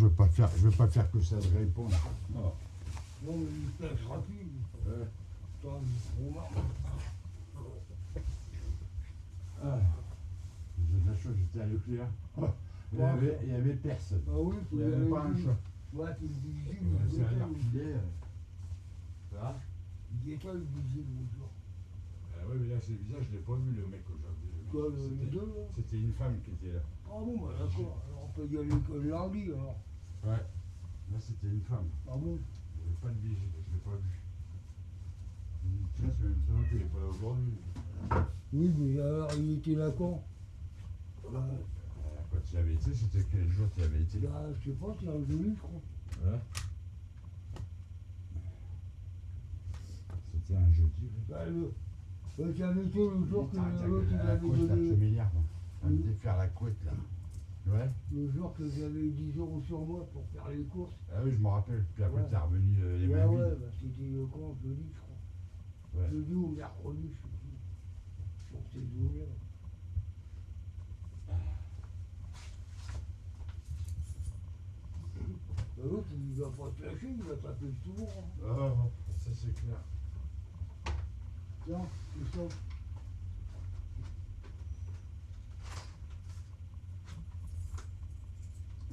je veux pas faire que ça de répondre. Oh. Non, mais il passe rapide. Attends, il est trop marre. Ah. J'ai de la chance, j'étais à Leclerc. Oh. Il y avait personne. Ah oui, Il n'y avait pas un chat. Ouais, puis le vigile, C'est un arpilé. Ça va? il est pas le vigile, bonjour. Oui, mais là, c'est bizarre, je ne l'ai pas vu, le mec, aujourd'hui. Quoi, le deux, là? C'était une femme qui était là. Ah bon, bah d'accord. Alors on peut y aller que lundi, alors. Ouais. Là, c'était une femme. Ah bon? Il n'y avait pas de vigile, je ne l'ai pas vu. Tiens, c'est même ça qu'il n'est pas là aujourd'hui. Oui, mais alors il était là quand? Quand il avait été, c'était quel jour tu avais été? Bah, je sais pas, c'est un jeudi, je crois. Ouais. C'était un jeudi. Bah, j'avais été le jour que l'autre il la avait couette, là, donné. ce milliard, là. Ça me dit faire la couette, là. Ouais. Le jour que j'avais 10 € sur moi pour faire les courses. Ah oui, je me rappelle. Puis après, Ouais. t'es revenu les mains Ouais, vides. bah, c'était quand? Jeudi, je crois. Ouais. Jeudi ou mercredi, je sais plus. Sur ces jours-là. Bah, l'autre, il va pas te lâcher, il va taper souvent. Hein. Ah, ça c'est clair. Tiens, c'est ça.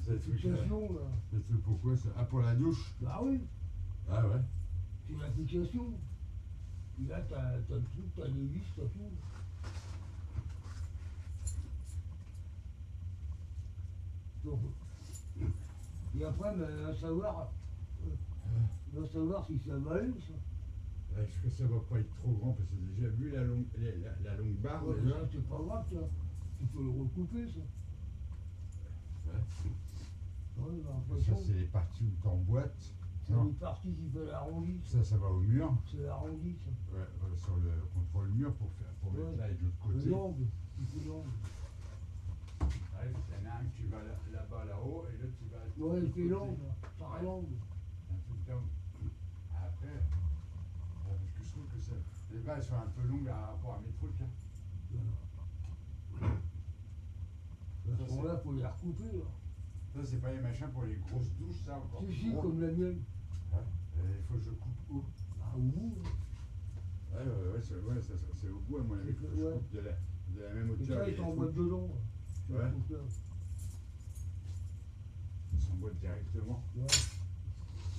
C'est L'application, là. C'est pourquoi ça? Ah, pour la douche? Bah oui, Ah ouais. c'est l'application. Puis là, t'as le truc, t'as les vis, t'as tout. Donc, et après, ben, à savoir si ça va aller, ça. Est-ce que ça va pas être trop grand? Parce que j'ai déjà vu la longue barre. Ouais, déjà. ça, c'est pas grave, ça. Tu peux le recouper, ça. Ouais. Ouais, bah, de toute Ça, façon, c'est les parties où t'emboîtes. c'est Non. une partie qui fait l'arrondi. Ça va au mur. C'est l'arrondi, ça. Ouais, contre le mur pour mettre Ouais. là et de l'autre côté. L'angle, il fait l'angle. Ouais, il y en a un qui va là-bas, là-haut, et l'autre qui va. Ouais, il fait côté. l'angle, par l'angle. Un truc d'angle. Après, parce que je trouve que les bases sont un peu longues par rapport à mes trucs. Hein. À ce moment-là, il faut les recouper, là. Ça, c'est pas les machins pour les grosses douches, ça encore. Si, gros. comme la mienne. Ouais. Il faut que je coupe haut. Ah, au bout, hein. C'est au bout, à mon avis, C'est que que- je ouais. coupe de la même Et hauteur. ça, les il t'envoie trucs. dedans. Là. Ouais. Tout ça. Ils s'emboîtent directement. Ouais.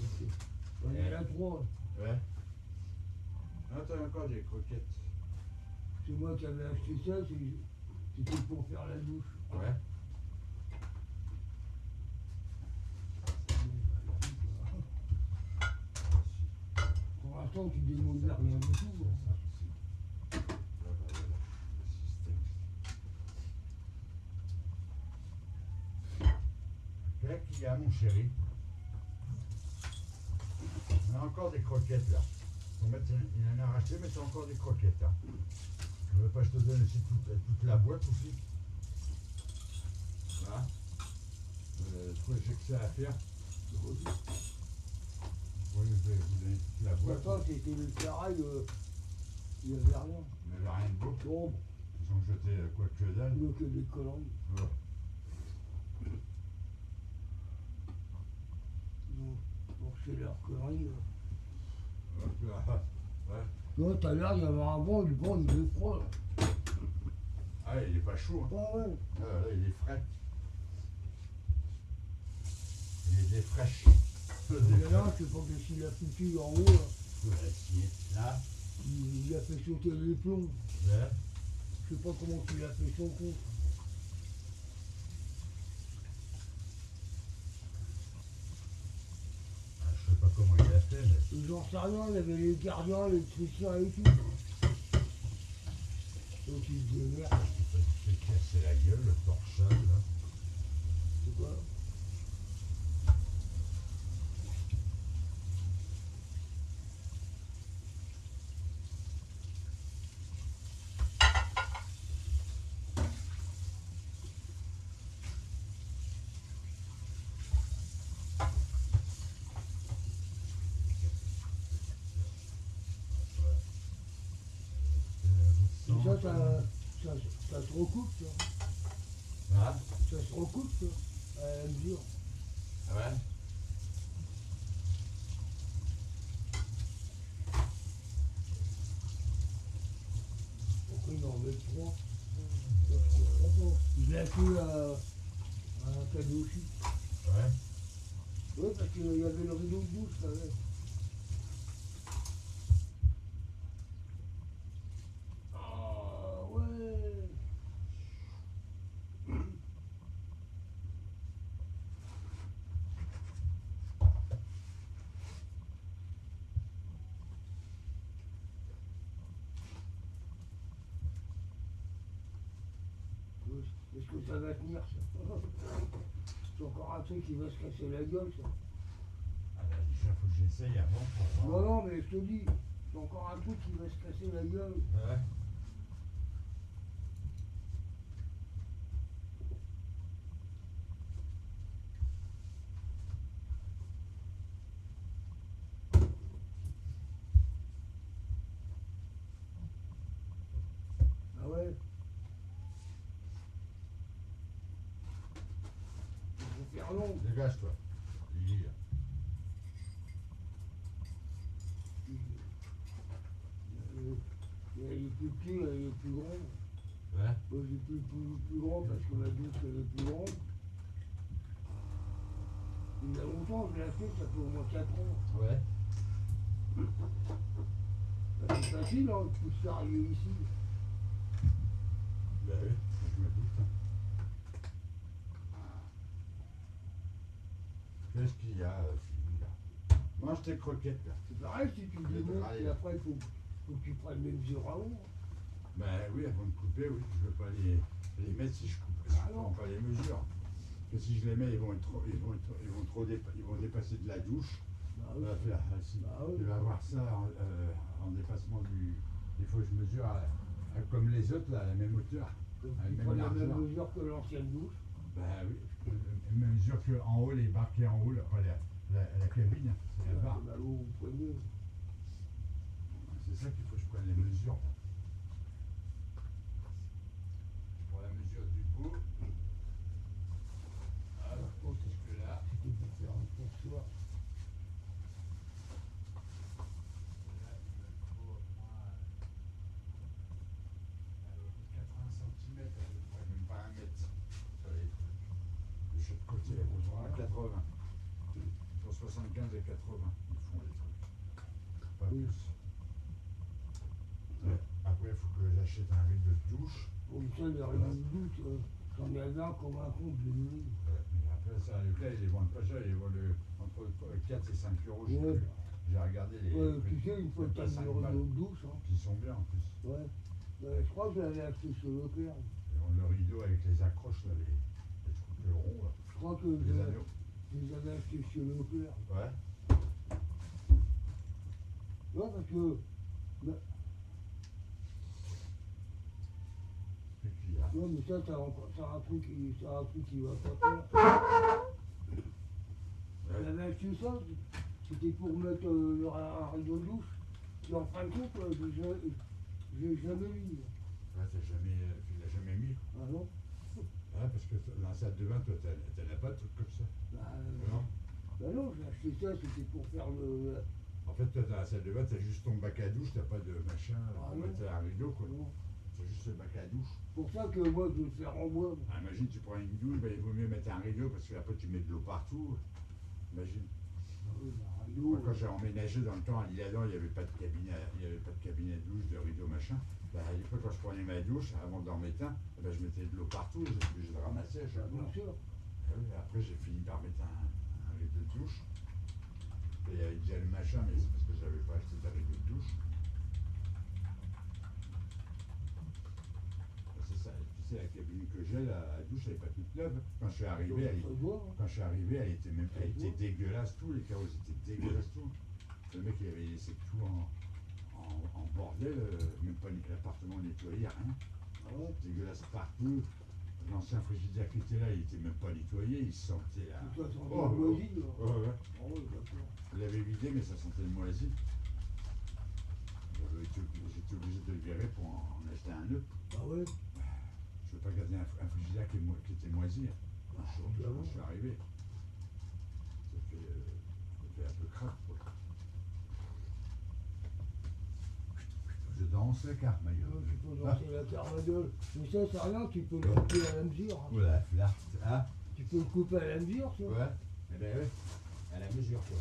Ok. Il y en a trois. Ouais. Ah, t'as encore des croquettes. C'est moi qui avais acheté ça, c'était pour faire la douche. Ouais. Pour l'instant, tu démolis rien du tout. Hein. Là qu'il y a, mon chéri. On a encore des croquettes là. Faut mettre, il en a racheté, mais t'as encore des croquettes là. Je veux pas que je te donne aussi toute la boîte aussi. Voilà. Trop j'ai que ça à faire. Oui, je vais vous donner toute la boîte. Pourtant, c'était le ferraille, il n'y avait rien. Il n'y avait rien de beau. Bon, Ils ont jeté quoi que dalle. mieux que des colonnes. Ouais. Pour c'est leur connerie. Ouais. Non, tout à l'heure, il y avait un vent, le vent, il est froid. Là. Ah, il est pas chaud. Hein. Ah ouais. Ah, là, il est frais. Il est fraîche. Et là, je sais pas que s'il a foutu en haut, là, Là. il a fait sauter les plombs. Là. Je sais pas comment il a fait son coup. Je sais pas comment il a fait, mais. Et j'en sais rien, il y avait les gardiens, l'électricien et tout. Donc il se démerde. Il s'est cassé la gueule, le torchon, là. C'est quoi? Et ça, ça se recoupe, ça. Ah, Ça se recoupe, ça, à la mesure. Ouais. Pourquoi il en met trois? Il l'a fait à un cadeau aussi. Ouais. Oui, parce qu'il y avait le rideau de douche, quand même. Ah ouais. Est-ce que ça va tenir, ça? C'est encore un truc qui va se casser la gueule, ça. Ah bah, il faut que j'essaye avant pour voir. Non, non, mais je te dis, c'est encore un truc qui va se casser la gueule. Ouais. Ah ouais. Il faut faire long. Dégage-toi. Lily, là. Il est plus petit, il est plus grand. Ouais. Moi j'ai plus grand parce que ma douche elle est plus grande. Il y a longtemps que je l'ai fait, ça fait au moins 4 ans. Ouais. Bah, c'est facile, hein, de pousser arriver ici. Bah oui, je me doute. Hein. Qu'est-ce qu'il y a, Philippe, là? Mange tes croquettes, là. C'est pareil si tu Je vais démontes travailler. et après il faut que tu prennes les mesures à haut. Ben oui, avant de couper, oui, je ne veux pas les mettre si je coupe, si je prends pas les mesures. Parce que si je les mets, ils vont dépasser de la douche. Bah On oui. va faire, si, Bah oui. je vais avoir ça en dépassement du. Il faut que je mesure comme les autres, là, à la même hauteur. Donc à la tu même prends la largeur. même mesure que l'ancienne douche. Ben oui, même mesure qu'en haut, les barres qui est en haut, là, pas la cabine, hein, c'est la barre. Bah, au poignet. C'est ça qu'il faut que je prenne les mesures. Je prends la mesure du bout. Alors, je pense que Jusque là. c'était pour faire un poursoir. Là, il me faut au moins 80 cm à peu près, même pas 1 mètre sur les trucs. De chaque côté, ils sont à 80. Sur 75 et 80, ils font les trucs. Pas Oui. plus. Après, il faut que j'achète un rideau de douche. Comme ça, les rideaux de douche, j'en ai un comme un con de nuit. Mais après, ça, là, ils les vendent pas cher, ils les vendent entre 4 et 5 euros. Je sais Ouais. plus. J'ai regardé les Ouais, prix. tu sais, une fois que t'as Pas mis 5 le balles. rideau de douche, hein. Puis ils sont bien en plus. Ouais. Je crois que je l'avais acheté chez Leclerc. Le rideau avec les accroches, là, les trucs ronds, là. Je crois que Les anneaux. je les avais achetés chez Leclerc. Ouais. Ouais, parce que, bah, Et puis là. ouais, mais ça, c'est un truc qui va pas faire. Ouais. J'avais acheté ça, c'était pour mettre un rideau de douche. Et en fin de compte, j'ai jamais mis. Ouais, tu l'as jamais mis. Ah non? Ah, parce que dans la salle de bain, toi, t'en as pas de trucs comme ça. Non. Bah non, j'ai acheté ça, c'était pour faire le. En fait, toi, dans la salle de bain, t'as juste ton bac à douche, t'as pas de machin Ah pour non. mettre un rideau, quoi. Non. C'est juste le bac à douche. C'est pour ça que moi, je vais le faire en bois. Ah, imagine, tu prends une douche, ben, il vaut mieux mettre un rideau parce qu'après, tu mets de l'eau partout. Imagine. Ah oui, bah, un rideau. Moi, quand j'ai emménagé dans le temps à l'Isle-Adam, il n'y avait pas de cabinet, de douche, de rideau, machin. Ben, à l'époque, quand je prenais ma douche, avant d'en mettre un, ben, je mettais de l'eau partout, j'étais obligé de ramasser à chaque Bien fois. sûr. Ah oui, après, j'ai fini par mettre un rideau de douche. Et il y avait déjà le machin, mais c'est parce que j'avais pas acheté de rideau de douche. Ben, c'est ça, tu sais, la cabine que j'ai, la douche, elle n'est pas toute neuve. Quand je suis arrivé, Ça se voit, hein. quand je suis arrivé, elle était dégueulasse, tout, les carreaux étaient dégueulasses, tout. Le mec, il avait laissé tout en bordel, même pas l'appartement nettoyé, rien. Ah ouais. Dégueulasse partout. L'ancien frigidaire qui était là, il était même pas nettoyé, il sentait là. Tout ça sentait Oh, le moisi, là. ouais. Ah ouais, d'accord. Je l'avais vidé, mais ça sentait le moisi. J'étais obligé de le virer pour en acheter un autre. Ah ouais. Je ne veux pas garder un frigidaire qui était moisi. Quand je suis arrivé. fait un peu craque, quoi. Je danse la carte, ma gueule. Tu peux danser la carmagnole. Mais ça, c'est rien, tu peux le couper à la mesure. Hein. Voilà, là, hein. Tu peux le couper à la mesure, ça. Ouais, eh ben ouais, à la mesure, quoi.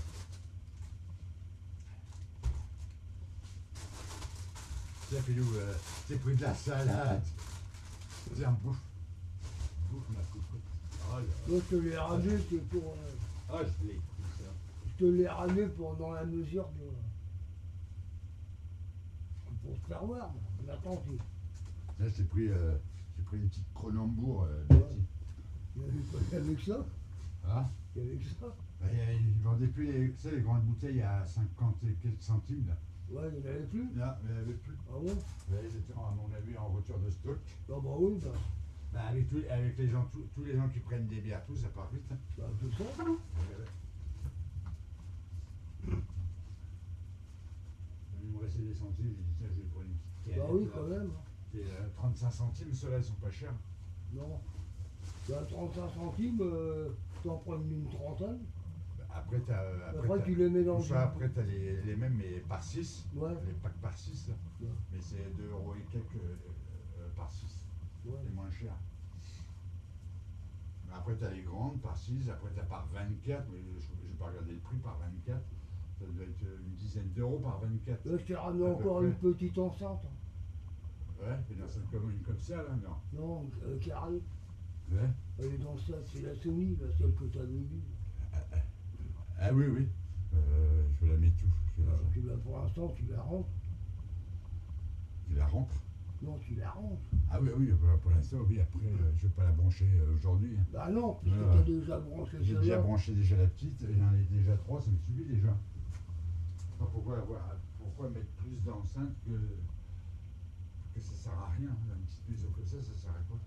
Tiens, Pilou, t'es pris de la salade. Tiens, bouffe. Bouffe ma coucoute. Oh là là. Moi, je te l'ai ramené, c'est pour. Ah, je l'ai pris, ça. Je te l'ai ramené pour dans la mesure de. Pour te faire voir. Mais attends, Là, j'ai pris une petite Cronenbourg. il y avait pas avec ça. Ah, Il y avait que ça. bah, ils vendaient plus tu sais, les grandes bouteilles à 50 et quelques centimes, là. Ouais, il n'y en avait plus. Là, mais il n'y en avait plus. Ah bon? Là, ils étaient, à mon avis, en rupture de stock. Ah bah oui, bah. Bah, avec les gens, tous les gens qui prennent des bières, tout, ça part vite. Hein. Bah, tout ça. Il me restait des centimes, j'ai dit tiens, je vais prendre une petite Bah canette. oui, là. quand même. Et 35 centimes, ceux-là, ils sont pas chers. Non. Bah, 35 centimes, t'en prends une trentaine. Après, Après, tu les mets dans le ça, après, t'as les mêmes, mais par 6. Ouais. Les packs par 6, là. Ouais. Mais c'est 2 € et quelques par 6. Ouais. Les moins chers. Mais après, t'as les grandes par 6. Après, t'as par 24. Mais je n'ai pas regardé le prix par 24. Ça doit être une dizaine d'euros par 24. Là, je t'ai ramené À peu encore près. une petite enceinte. Ouais, et dans une comme ça, là, non. Non, carré. Ouais. Elle est dans ça, c'est la Sony, là, celle que t'avais vue. Ah oui, oui. Je la mets tout. Pour l'instant, tu la rentres. Tu la rentres? Non, tu la rentres. Ah oui, oui, pour l'instant, oui. Après, je ne vais pas la brancher aujourd'hui. Hein. Bah non, puisque Voilà. t'as déjà branché J'ai déjà celle-là. branché la petite, j'en ai déjà 3, ça me suffit déjà. Je sais pas pourquoi mettre plus d'enceinte que ça sert à rien. Une petite maison comme ça sert à quoi?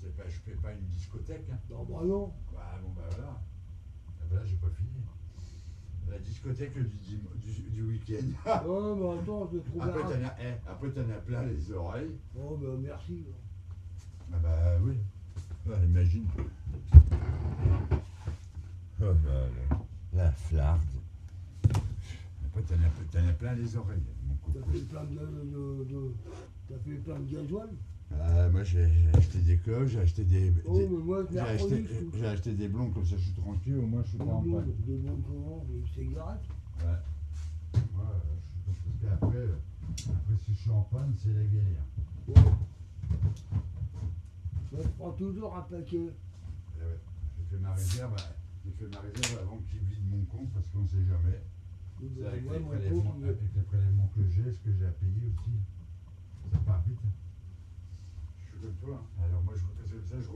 Je fais pas une discothèque. Hein. Non, bah non. Bah bon, bah voilà. Ah, bah là, j'ai pas fini. La discothèque du week-end. Non, mais attends, je vais trouver Après, t'en as plein les oreilles. Oh, bah merci. Ah bah oui. Ah, imagine. Oh, la flarde. Après, t'en as plein les oreilles, mon coup. T'as fait plein t'as fait plein de gasoil. Moi, j'ai acheté des cloches, j'ai acheté Oh, mais moi, mercredi, j'ai acheté des blonds comme ça, je suis tranquille, au moins je suis pas en panne. Des blondes comment? Des cigarettes. Ouais. Parce qu'après, si je suis en panne, c'est la galère. Ouais. Moi, je prends toujours un paquet. Ouais. J'ai fait ma réserve avant qu'il vide mon compte parce qu'on sait jamais. C'est avec, Ouais, avec les prélèvements que j'ai, ce que j'ai à payer aussi. Ça part vite. Je suis comme toi. Hein. Alors moi, je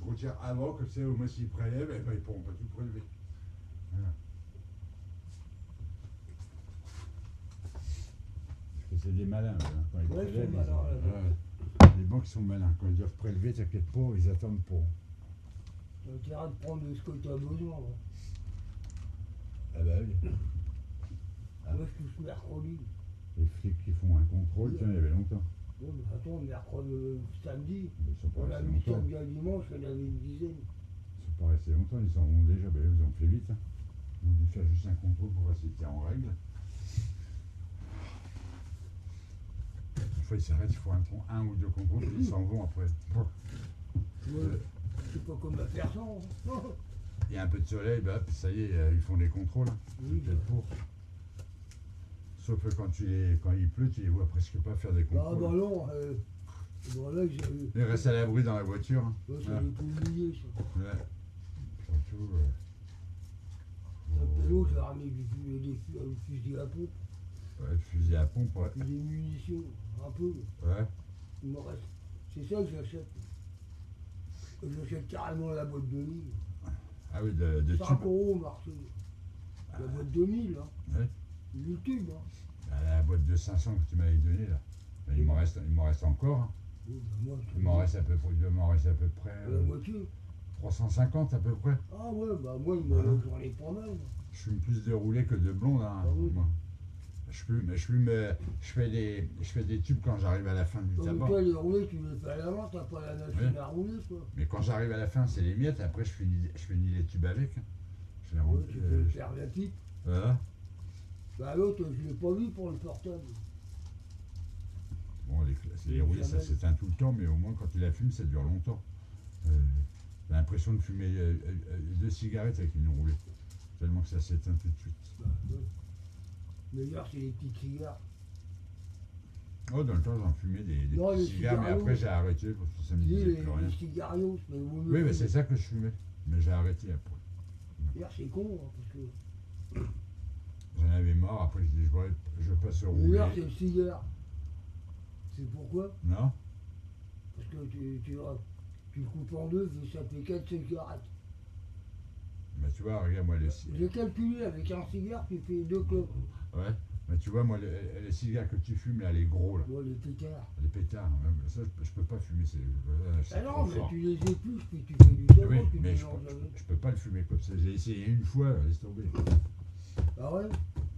retire avant, comme ça, au moins s'ils prélèvent, eh ben, ils ne pourront pas tout prélever. Voilà. Parce que c'est des malins, là, quand ils Ouais, prélèvent. ils sont malins, Les banques sont malins. Quand ils doivent prélever, t'inquiète pas, ils attendent pour. T'as intérêt de prendre ce que t'as besoin. Là. Ah bah oui. Moi, je touche mercredi. Les flics qui font un contrôle, tiens, il y avait longtemps. Ouais, mais attends, mercredi, samedi, Ils sont pas on a restés mis longtemps. samedi à dimanche, il y en avait une dizaine. Ils sont pas restés longtemps, ils s'en vont déjà, ben, ils ont fait vite. Hein. Ils ont dû faire juste un contrôle pour voir si c'était en règle. Une fois ils s'arrêtent, ils font un ou deux contrôles, puis ils s'en vont après. Ouais, c'est pas comme la personne. Hein. Il y a un peu de soleil, ben, hop, ça y est, ils font des contrôles. Hein. Oui, Peut-être pour. Sauf que quand il pleut, tu les vois presque pas faire des bah, contrôles. non, voilà, Ils restent à l'abri dans la voiture. Hein. ouais, ça Voilà. avait tout oublié, ça. Ouais. Surtout. Un pélo, j'ai ramené des fusils à pompe, Ouais, le fusil à pompe, ouais. des munitions, un peu. Ouais. Il me reste. C'est ça que j'achète. J'achète carrément la boîte de 1000. Ah oui, de 5 tubes. € au marché. La boîte de 1000, hein. Ouais. Le tube, hein. Ah, la boîte de 500 que tu m'avais donnée là. Ben, il m'en reste encore. Hein. Oui, bah, moi, Il m'en reste à peu près la moitié. 350 à peu près. Ah ouais, bah moi, Voilà. j'en ai pas mal. Je fume plus de roulés que de blondes. Hein, Ah oui. moi. Je fais des tubes quand j'arrive à la fin du Comme tabac. toi, les roulés, tu les fais à la main, t'as pas la machine Oui. à rouler, quoi. Mais quand j'arrive à la fin, c'est les miettes. Après, je finis les tubes avec. Hein. Je l'ai Ouais, rempli. tu peux faire la pipe. Voilà. Bah l'autre, je l'ai pas vu pour le portable. Bon, les rouillés, ça s'éteint tout le temps, mais au moins quand tu la fumes, ça dure longtemps. T'as l'impression de fumer 2 cigarettes avec une roulée. Tellement que ça s'éteint tout de suite. Bah, ouais. Meilleur, c'est les petites cigares. Oh, dans le temps, j'en fumais des Non, petits les cigares, mais cigarios. après j'ai arrêté parce que ça me Tu sais, disait plus rien. les cigarios, mais vaut mieux Oui, mais fumer. c'est ça que je fumais. Mais j'ai arrêté après. D'ailleurs, c'est con, hein, parce que J'en avais marre, après je dis je passe au roulé. meilleur, c'est le cigare. C'est pourquoi? Non? Parce que tu le coupes en deux, ça fait 4 cigarettes. Mais tu vois, regarde moi les J'ai calculé, avec un cigare, tu fais 2 clopes. Ouais. Mais tu vois, moi les cigares que tu fumes là, les gros là, Moi, les pétards. les pétards, ça je peux pas fumer, c'est Ah trop non, mais fort. tu les épluches, puis tu fais du tabac, Oui, tu mais mélanges avec. je peux pas le fumer comme ça. J'ai essayé une fois, laisse tomber. Ah ouais?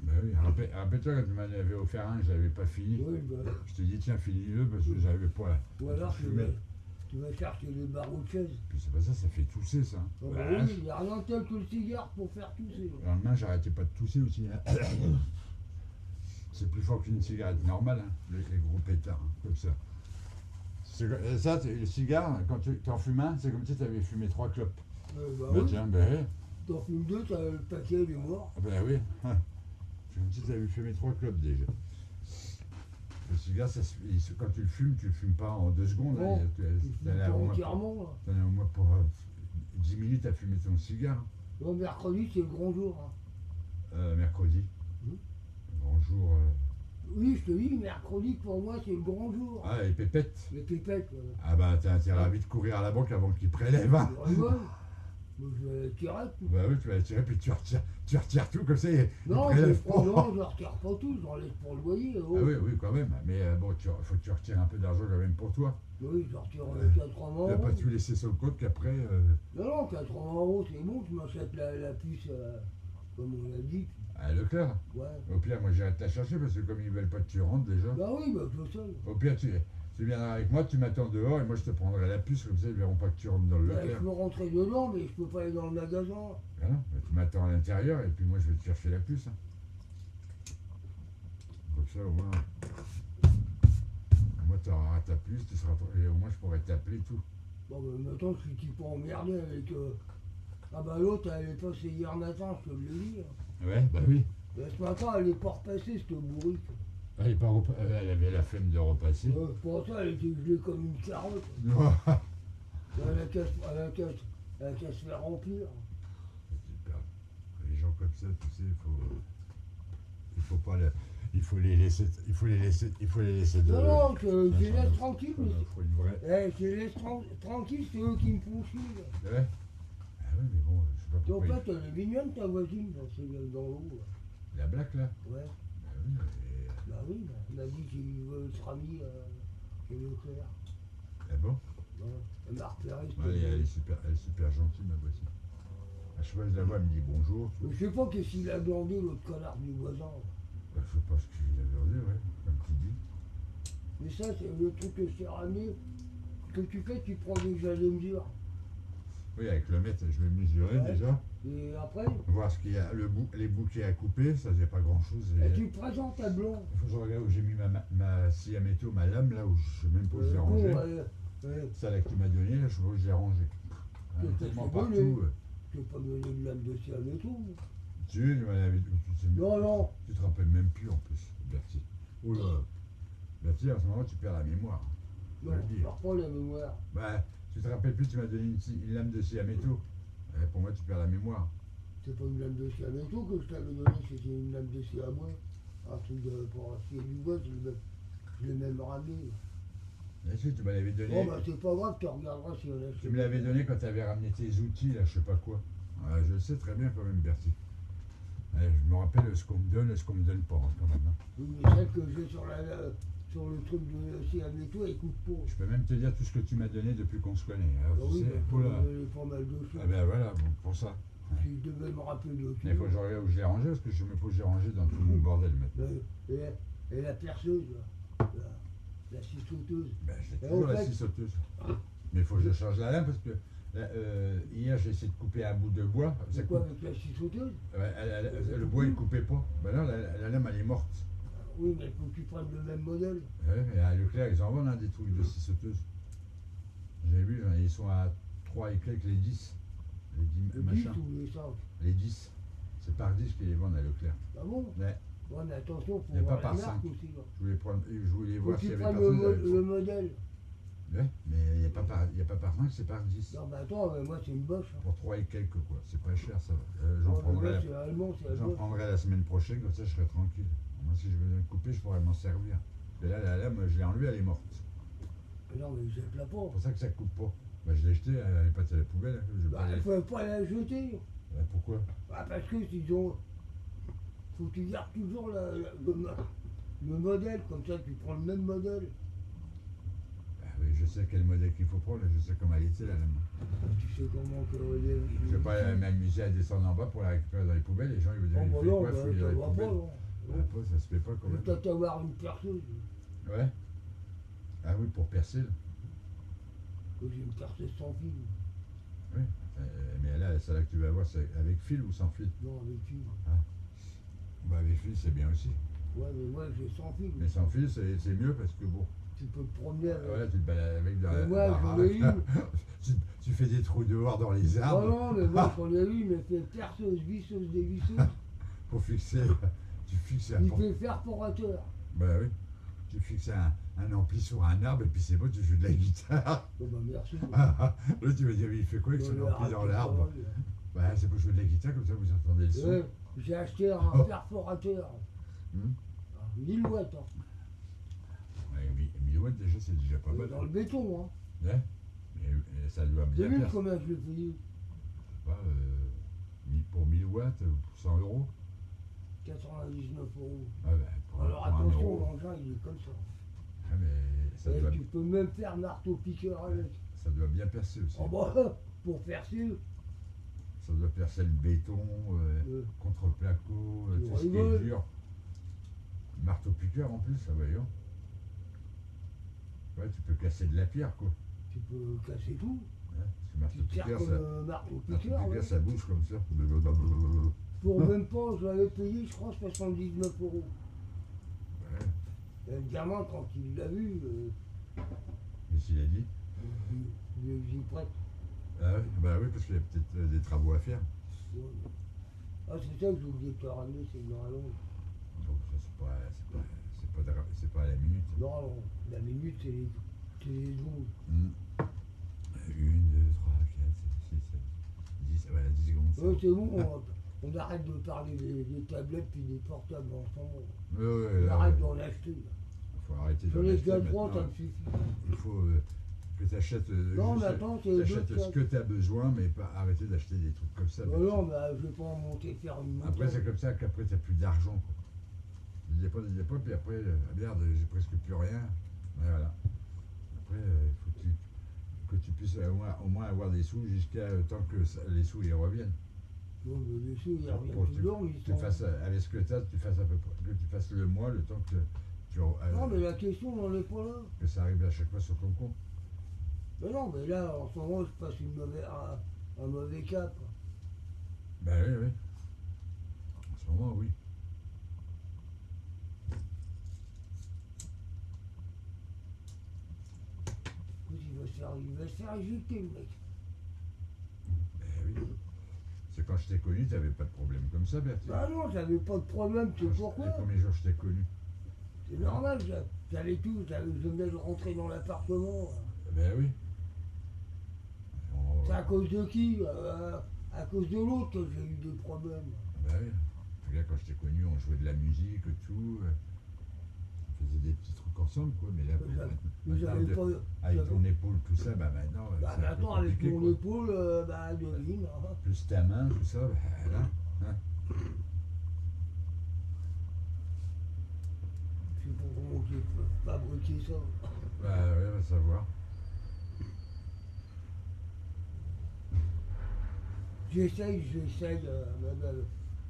Bah oui, rappelle-toi quand tu m'en avais offert un, je l'avais pas fini. Oui, bah. Je te dis tiens, finis-le parce que j'avais pas. Ou alors fumer. tu vas chercher les barreaux de chaise. Puis c'est pas ça, ça fait tousser ça. Ah bah Ouais. oui, il n'y a rien tel que le cigare pour faire tousser. Le lendemain, j'arrêtais pas de tousser aussi. Hein. C'est plus fort qu'une cigarette normale, hein, les gros pétards, hein, comme ça. Ça, le cigare, quand tu en fumes un, c'est comme si tu avais fumé 3 clopes. Bah Bah oui, tiens, ben t'en fumes deux, t'as le paquet, il est mort. oui. C'est comme si tu avais fumé 3 clopes déjà. Le cigare, quand tu le fumes pas en 2 secondes. Non, Hein, tu fumes pas entièrement, là. T'en as au moins pour 10 minutes à fumer ton cigare. Moi, mercredi, c'est le grand jour. Hein. Mercredi. Mhm. Grand jour. Oui, je te dis, mercredi, pour moi, c'est le grand jour. Ah, les pépettes. Les pépettes, Ah bah t'as intérêt à vite courir à la banque avant qu'ils prélèvent. Hein. je rigole. Moi, je vais tirer. Bah oui, tu vas tirer, puis tu retires tout comme ça. Non, ils prélèvent pas. non, je ne retire pas tout, j'en laisse pour le loyer. Oh. Ah oui, oui, quand même. Mais bon, faut que tu retires un peu d'argent quand même pour toi. Oui, je retire Ouais. 80 Tu euros. vas pas tout laisser sur le compte qu'après. Non, 80 euros, c'est bon, tu m'achètes la puce, comme on l'a dit. À Leclerc. Ouais. Au pire, moi j'irai te la chercher parce que comme ils veulent pas que tu rentres déjà. Bah oui, bah je le sais. Au pire, tu viendras avec moi, tu m'attends dehors et moi je te prendrai la puce, comme ça ils verront pas que tu rentres dans le Bah, Leclerc. je peux rentrer dedans, mais je peux pas aller dans le magasin. Voilà, bah, tu m'attends à l'intérieur et puis moi je vais te chercher la puce. Hein. Comme ça au moins tu auras ta puce, et au moins je pourrai t'appeler tout. Bon, bah maintenant, je suis un petit peu emmerdé avec. Ah bah l'autre, elle est passée hier matin, je te le dis. Ouais, bah oui. Bah, ce matin, elle est pas repassée, cette bourrique. Elle avait la flemme de repasser. Pour ça, elle était gelée comme une carotte. Non. Elle a qu'à se faire remplir. Les gens comme ça, tu sais, il faut pas les laisser de. Non, je les laisse tranquilles. Il faut une vraie. Je les laisse tranquilles, c'est eux qui me font chier. Ouais. Ah oui, mais bon, je sais pas En pourquoi. fait, elle est mignonne ta voisine, c'est dans l'eau. La blague là. Ouais. Bah oui, Bah oui, elle m'a dit qu'il veut être ami chez Leclerc. Ah bon. Ouais. Elle m'a repéré. Elle est super gentille, ma voisine. À chaque fois que je la vois, elle me dit bonjour. Mais je sais pas qu'est-ce qu'il a glandé, l'autre connard du voisin. Bah, je sais pas ce qu'il avait dit, ouais, comme tu dis. Mais ça, c'est le truc que je t'ai ramené. Ce que tu fais, tu prends déjà des mesures. Oui, avec le mètre, je vais mesurer Ouais. déjà. Et après, Voir ce qu'il y a, les bouquets à couper, ça j'ai pas grand chose. tu présentes ta blonde. Il faut que je regarde où j'ai mis ma scie à métaux, ma lame, là où je sais même pas où je l'ai rangée. Ça là que tu m'as donné, là, je sais pas où je l'ai rangée. Tellement partout. Tu peux pas me donner de lame de scie à métaux. Tu m'en avais dit. Non. Tu te rappelles même plus en plus, Bertie. Oula. Bertie, en ce moment, tu perds la mémoire. Non, je perds pas la mémoire. Bah, tu te rappelles plus, tu m'as donné une lame de scie à métaux. Pour moi, tu perds la mémoire. C'est pas une lame de scie à métaux que je t'avais donné, c'était une lame de scie à bois. Un truc pour scier du bois, je l'ai même ramené. Bien sûr, tu me l'avais donné. Bon, bah c'est pas grave, tu regarderas si on a. Tu me l'avais donné quand tu avais ramené tes outils, là, je sais pas quoi. Je sais très bien quand même, Bertie. Je me rappelle ce qu'on me donne et ce qu'on me donne pas, quand même. Hein. Oui, mais celle que j'ai sur le truc de scie à métaux, elle coûte pas. Je peux même te dire tout ce que tu m'as donné depuis qu'on se connaît. Alors, Bah tu oui, sais, bah, oh là. pas mal de choses. Ah ben voilà, bon, pour ça. Si je devais me rappeler de tout. Mais il faut que je regarde où je l'ai rangé, parce que je me faut que j'ai rangé dans tout mon bordel maintenant. Et la perceuse, là, la scie sauteuse. Ben, j'ai Et toujours en la fait- scie sauteuse. Mais il faut que je change la lame, parce que Là, hier, j'ai essayé de couper un bout de bois. Ça C'est quoi coupe. avec la scie sauteuse? Ouais, le bois, il coupait pas. Ben là, la lame, elle est morte. Oui, mais il faut que tu prennes le même modèle. Ouais, mais à Leclerc, ils en vendent hein, des trucs de scie sauteuse. J'ai vu, ils sont à 3 et quelques les 10. Les 10 Le 10 machins. ou les 5? Les 10. C'est par 10 qu'ils les vendent à Leclerc. Ah bon? Ouais. Ouais, mais attention, Il y a faut pas voir par la marque 5. aussi. Là. Je voulais Faut voir que s'il y tu avait prennes personne. le modèle. Ouais, mais il n'y a, pas par 5, c'est par 10. Non, mais attends, mais moi c'est une boche. Hein. Pour 3 et quelques, quoi. C'est pas cher, ça. Non, mais là, c'est allemand, c'est la J'en boche. prendrai la semaine prochaine, comme ça je serai tranquille. Moi, si je veux couper, je pourrais m'en servir. Mais là, la lame, je l'ai enlevée, elle est morte. Mais non, mais jette-la pas. C'est pour ça que ça coupe pas. Bah, je l'ai jetée, elle n'est pas à la poubelle. Je vais Bah, pas il aller- faut pas la jeter. Pourquoi? Bah, parce que s'ils ont. Faut que tu gardes toujours le modèle, comme ça tu prends le même modèle. Bah, oui, je sais quel modèle qu'il faut prendre, je sais comment elle était, la lame. Tu sais comment que Je vais pas m'amuser à descendre en bas pour la récupérer dans les poubelles. Les gens, ils vont dire, Oh, il bah fait non, quoi, bah, fouiller dans ça les va pas, poubelles? non. Ça se fait pas quand Il même. faut peut-être avoir une perceuse. Ouais. Ah oui, pour percer. Là. Que j'ai une perceuse sans fil. Oui. Mais là, celle-là que tu vas avoir, c'est avec fil ou sans fil? Non, avec fil. Bah, avec fil, c'est bien aussi. Ouais, mais moi j'ai sans fil. Mais sans fil, c'est mieux parce que bon. Tu peux te promener avec. Voilà, tu te balades avec de Mais moi, j'en ai une. tu fais des trous dehors dans les Oh arbres non, mais moi j'en ai une, mais fait perceuse, visseuse, dévisseuse. pour fixer. Tu fixes un. Il fait perforateur. Bah oui. Tu fixes un ampli sur un arbre et puis c'est bon, tu joues de la guitare. Oh bah merci. Là, tu vas dire, mais il fait quoi avec son Non, mais ampli arrête dans de l'arbre? parler, hein. Bah, c'est pour jouer de la guitare, comme ça vous entendez le son. Ouais, j'ai acheté un perforateur. Hmm. 1000 watts. Hein. Ouais, 1000 watts déjà, c'est déjà pas mal. Dans le béton. Hein. Ouais. Mais ça doit bien T'as vu faire. combien je l'ai payé? Pas, pour 1000 watts, pour 100 euros. 99 euros. Ah bah, pour Alors un attention, euro. l'engin il est comme ça. Ah, mais ça Et doit, tu peux même faire marteau-piqueur avec. ça doit bien percer aussi. Oh bah, pour percer, Ça doit percer le béton, contre le placo, Tu tout ce qui est rigoles. dur. Marteau-piqueur en plus, ça voyons. Ouais, tu peux casser de la pierre, quoi. tu peux casser tout. Ouais, parce que Tu te sers marteau-piqueur, comme ça, marteau-piqueur. marteau-piqueur, Ouais. ça bouge comme ça. Pour même pas, je l'avais payé, je crois, 79 euros. Ouais. Et le gamin, quand il l'a vu, Mais s'il a dit. j'y prête. Ah ouais, bah oui, parce qu'il y a peut-être des travaux à faire. Ouais. Ah, c'est ça que j'ai oublié de te ramener, c'est une rallonge. Donc ça, c'est pas à la minute. Non, non, la minute, c'est les 12. 1, 2, 3, 4, 5, 6, 7, 10, voilà, 10 secondes. c'est Ouais, bon. c'est bon, on arrête de parler des tablettes puis des portables ensemble. Ouais, On là, arrête ouais. d'en acheter. Il faut arrêter Sur d'en les acheter gaz droits, ça maintenant. me suffit. Il faut que tu achètes Non, mais attends, c'est t'achètes deux ce que tu as besoin, mais pas arrêter d'acheter des trucs comme ça. Non, non, mais je vais pas en monter, faire une montée. Après, c'est comme ça qu'après, tu n'as plus d'argent. Quoi. Tu dépôts, puis après, merde, j'ai presque plus rien. Ouais, voilà. Après, il faut que tu puisses au moins avoir des sous jusqu'à tant que les sous ils reviennent. Non, mais les sous, ils Pour reviennent que toujours, mais ils tu sont... fasses, avec ce que tu as, tu fasses à peu près, que tu fasses le mois, le temps que Non, mais la question, on n'en est pas là. que ça arrive à chaque fois sur ton compte. Mais non, mais là, en ce moment, je passe un mauvais cap. Ben oui, oui. En ce moment, oui. Écoute, il va se faire éjecter, le mec. Ben oui. C'est quand je t'ai connu, tu n'avais pas de problème comme ça, Bertie. Bah non, j'avais pas de problème, tu sais pourquoi? Les premiers jours, je t'ai connu. C'est normal, j'avais tout, je venais de rentrer dans l'appartement. Ben oui. C'est à cause de qui? À cause de l'autre que j'ai eu des problèmes. Ben oui. Puis là, quand je t'ai connu, on jouait de la musique, tout. On faisait des petits trucs ensemble, quoi. Mais là, Mais j'avais pas... avec ton épaule, tout ça, bah maintenant, Bah c'est un peu maintenant, avec compliqué, mon quoi. épaule, bah devine. Hein. Plus ta main, tout ça, bah là. Hein. Je sais pas comment ils peuvent fabriquer ça. Bah ouais, on va savoir. J'essaye,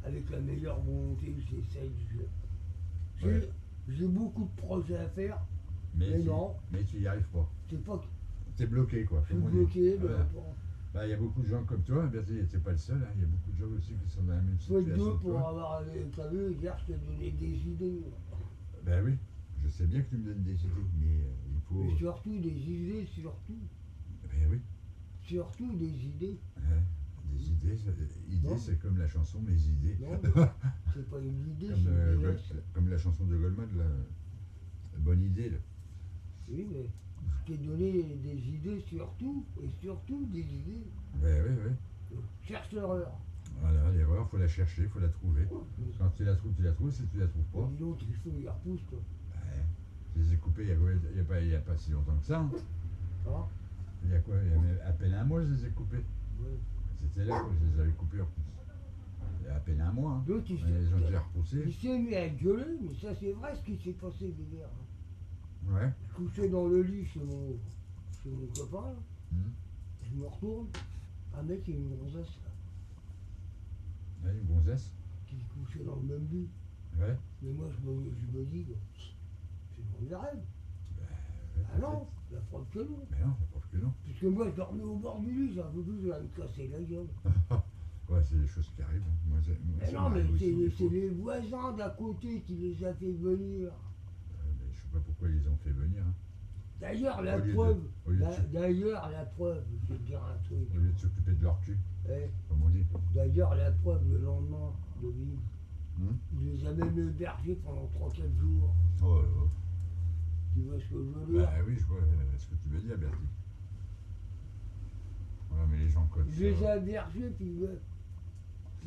avec la meilleure volonté, j'essaye. Ouais. J'ai beaucoup de projets à faire, mais tu, non, mais tu y arrives pas. c'est pas que T'es bloqué, quoi. je suis comme on dit. bloqué. Voilà. Bah, il y a beaucoup de gens comme toi, Bertie, t'es pas le seul, hein. Il y a beaucoup de gens aussi qui sont dans la même Faut être situation deux que pour toi. avoir, t'as vu, hier je t'ai donné des idées. Ben oui, je sais bien que tu me donnes des idées, mais il faut. Mais surtout des idées, surtout. Ben oui, Surtout des idées. hein, des idées. Idées, Non. c'est comme la chanson Mes idées. Non, c'est pas une idée, Comme, c'est une idée. comme la chanson de Goldman, là. Bonne idée, là. Oui, mais je t'ai donné des idées surtout, et surtout des idées. Ben oui, oui. Cherche l'erreur. Voilà, l'erreur, faut la chercher, faut la trouver. Mais Quand tu la trouves, tu la trouves. Si tu la trouves pas, dis donc, il faut y repousse, toi. ben, je les ai coupés il y a pas si longtemps que ça. Hein. Hein? Il y a quoi? Il y a même à peine un mois, je les ai coupés. Ouais. C'était là que je les avais coupés en plus. Il y a à peine un mois. Hein. L'autre, il Mais ils ont s'est- déjà repoussé. il s'est mis à gueuler, mais ça c'est vrai ce qui s'est passé hier. Ouais. Je couchais dans le lit chez mon copain, là. Hum. Je me retourne, un mec et une gonzesse là, Ouais, une gonzesse. qui se couchaient dans le même lit. Ouais. Mais moi je me dis, c'est une rêve. Ouais, Ah non, la preuve que non. Mais non, ça prouve que non. Puisque moi je dormais au bord du lit, j'ai un peu plus, je vais me casser la gueule. Ouais, c'est des choses qui arrivent. Hein. Moi, Mais ça non, mais m'arrive aussi, des c'est fois. les voisins d'à côté qui les a fait venir. Mais je sais pas pourquoi ils les ont fait venir. Hein. D'ailleurs, la Au lieu de- preuve, au lieu de- d'ailleurs, la preuve, je vais te dire un truc. Au lieu de s'occuper de leur cul, Eh, comme on dit. d'ailleurs, la preuve, le lendemain de vie, Hum. il les a même hébergés pendant 3-4 jours. Oh là là. Tu vois ce que je veux dire? Bah oui, je vois ce que tu veux dire, Bertie. Ouais, mais les gens comme Il les ça. a hébergés, puis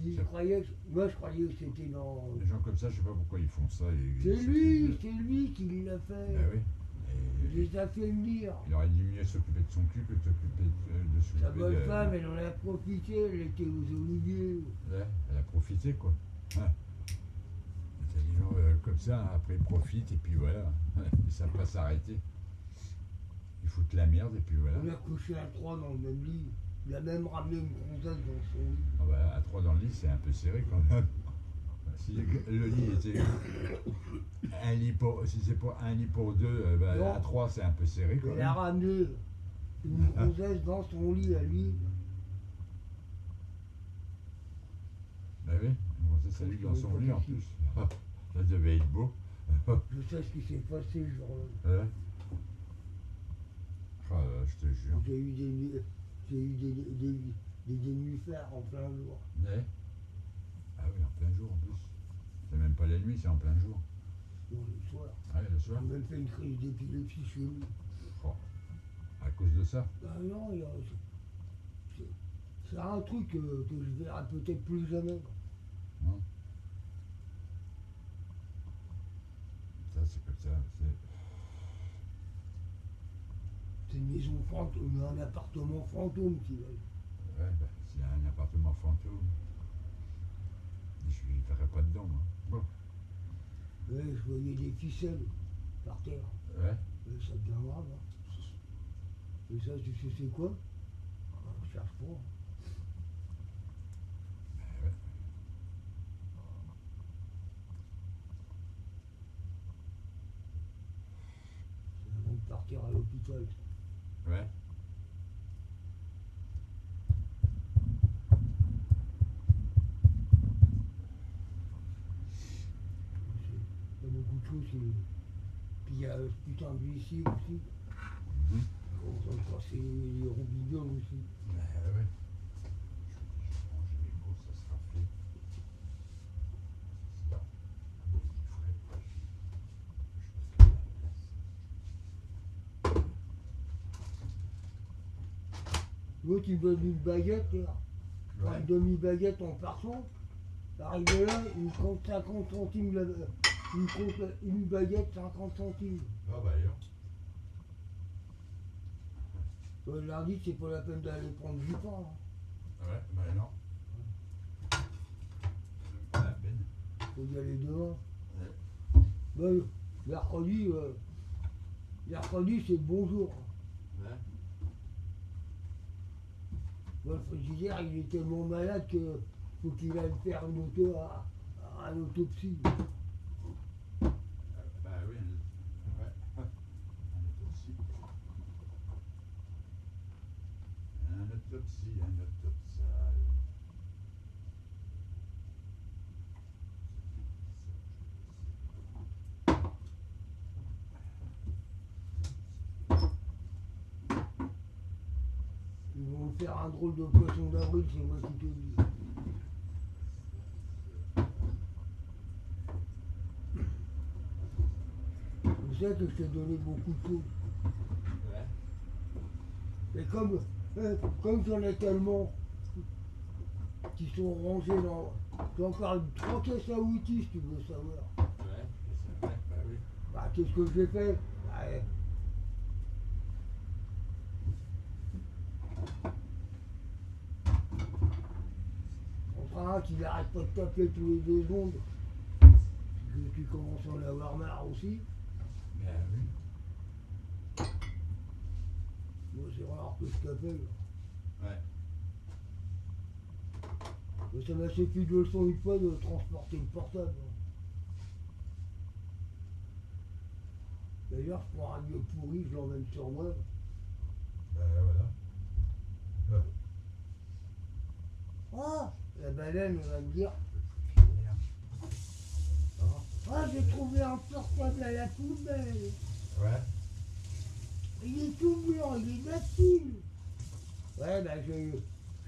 il Ça- croyait moi je croyais que c'était dans... Les gens comme ça, je sais pas pourquoi ils font ça. C'est lui qui l'a fait. Bah oui. Il les a fait venir. Il aurait dû mieux s'occuper de son cul que de s'occuper de s'occuper Sa bonne de. femme, elle en a profité, elle était aux oliviers. Ouais, elle a profité, quoi. Hein. T'as des gens comme ça, après ils profitent, et puis voilà. Ils savent pas s'arrêter. Ils foutent la merde, et puis voilà. On a couché à 3 dans le même lit. Il a même ramené une gonzesse dans son lit. Ah bah, à 3 dans le lit, c'est un peu serré quand même. Si le lit était un lit pour, si c'est pas un lit pour deux, bah, Non. à 3 c'est un peu serré quand Il a même. ramené une gonzesse dans son lit à lui. Bah oui, bon, ça lui dans son lit en plus. Ça devait être beau. Je sais ce qui s'est passé ce jour-là. Ouais. Ah là, je te jure. J'ai eu des nénuphars en plein jour. Ouais. Ah oui, en plein jour en plus. C'est même pas la nuit, c'est en plein jour. Non, le soir. Ouais, le soir. J'ai même fait une crise d'épilepsie chez lui. Oh. À cause de ça. Ah non, c'est un truc que je verrai peut-être plus jamais. Non. Ça, c'est comme ça. C'est une maison fantôme, un appartement fantôme qui va. Ouais, bah, s'il y a un appartement fantôme, je ne verrai pas dedans, moi. Bon. Ouais, je voyais des ficelles par terre. Ouais. Ouais, ça devient grave. Hein. Et ça, tu sais c'est quoi? Ah, je cherche pas. Ouais. C'est avant de partir à l'hôpital. Ouais. Il y a beaucoup de choses. Puis il y a ce putain d'huissier aussi. Mhm. On va passer les roubignoles aussi. Ouais. Je vais manger les courses, ça sera fait. Ça sera frais. Je vais faire la place. L'autre, il me donne une baguette, là. Ouais. Une demi-baguette en partant. Arrivé là, il me compte 50 centimes. Il me compte une baguette 50 centimes. Ah bah alors. Je leur dis que c'est pas la peine d'aller prendre du pain. Hein. Ouais, bah non. C'est pas la peine. Faut y aller demain. Ouais. Ben, mercredi, c'est le bonjour. Ouais. Moi, le frigidaire, il est tellement malade que faut qu'il aille faire une autopsie. Bah oui, ouais. Un autre aussi. Un autre autopsie, un autopsal. Ils vont me faire un drôle de poisson d'avril, c'est moi qui te le dis. Tu sais que je t'ai donné beaucoup de choses. Ouais. Et comme j'en ai tellement qui sont rangés dans. J'en parle 3 caisses à outils si tu veux savoir. Ouais, c'est vrai, bah oui. Bah qu'est-ce que j'ai fait? Bah, on fera un qui n'arrête pas de taper tous les 2 secondes. Que tu commences à en avoir marre aussi. Bah oui. Moi c'est rare que je t'appelle. Ouais. Mais ça m'a suffi de leçons une fois de transporter le portable. D'ailleurs, je prends un vieux pourri, je l'emmène sur moi. Bah voilà. Ouais. Ah, la baleine va me dire, ah, j'ai trouvé un portable à la poubelle. Ouais. Il est tout blanc, il est dactyle. Ouais, bah je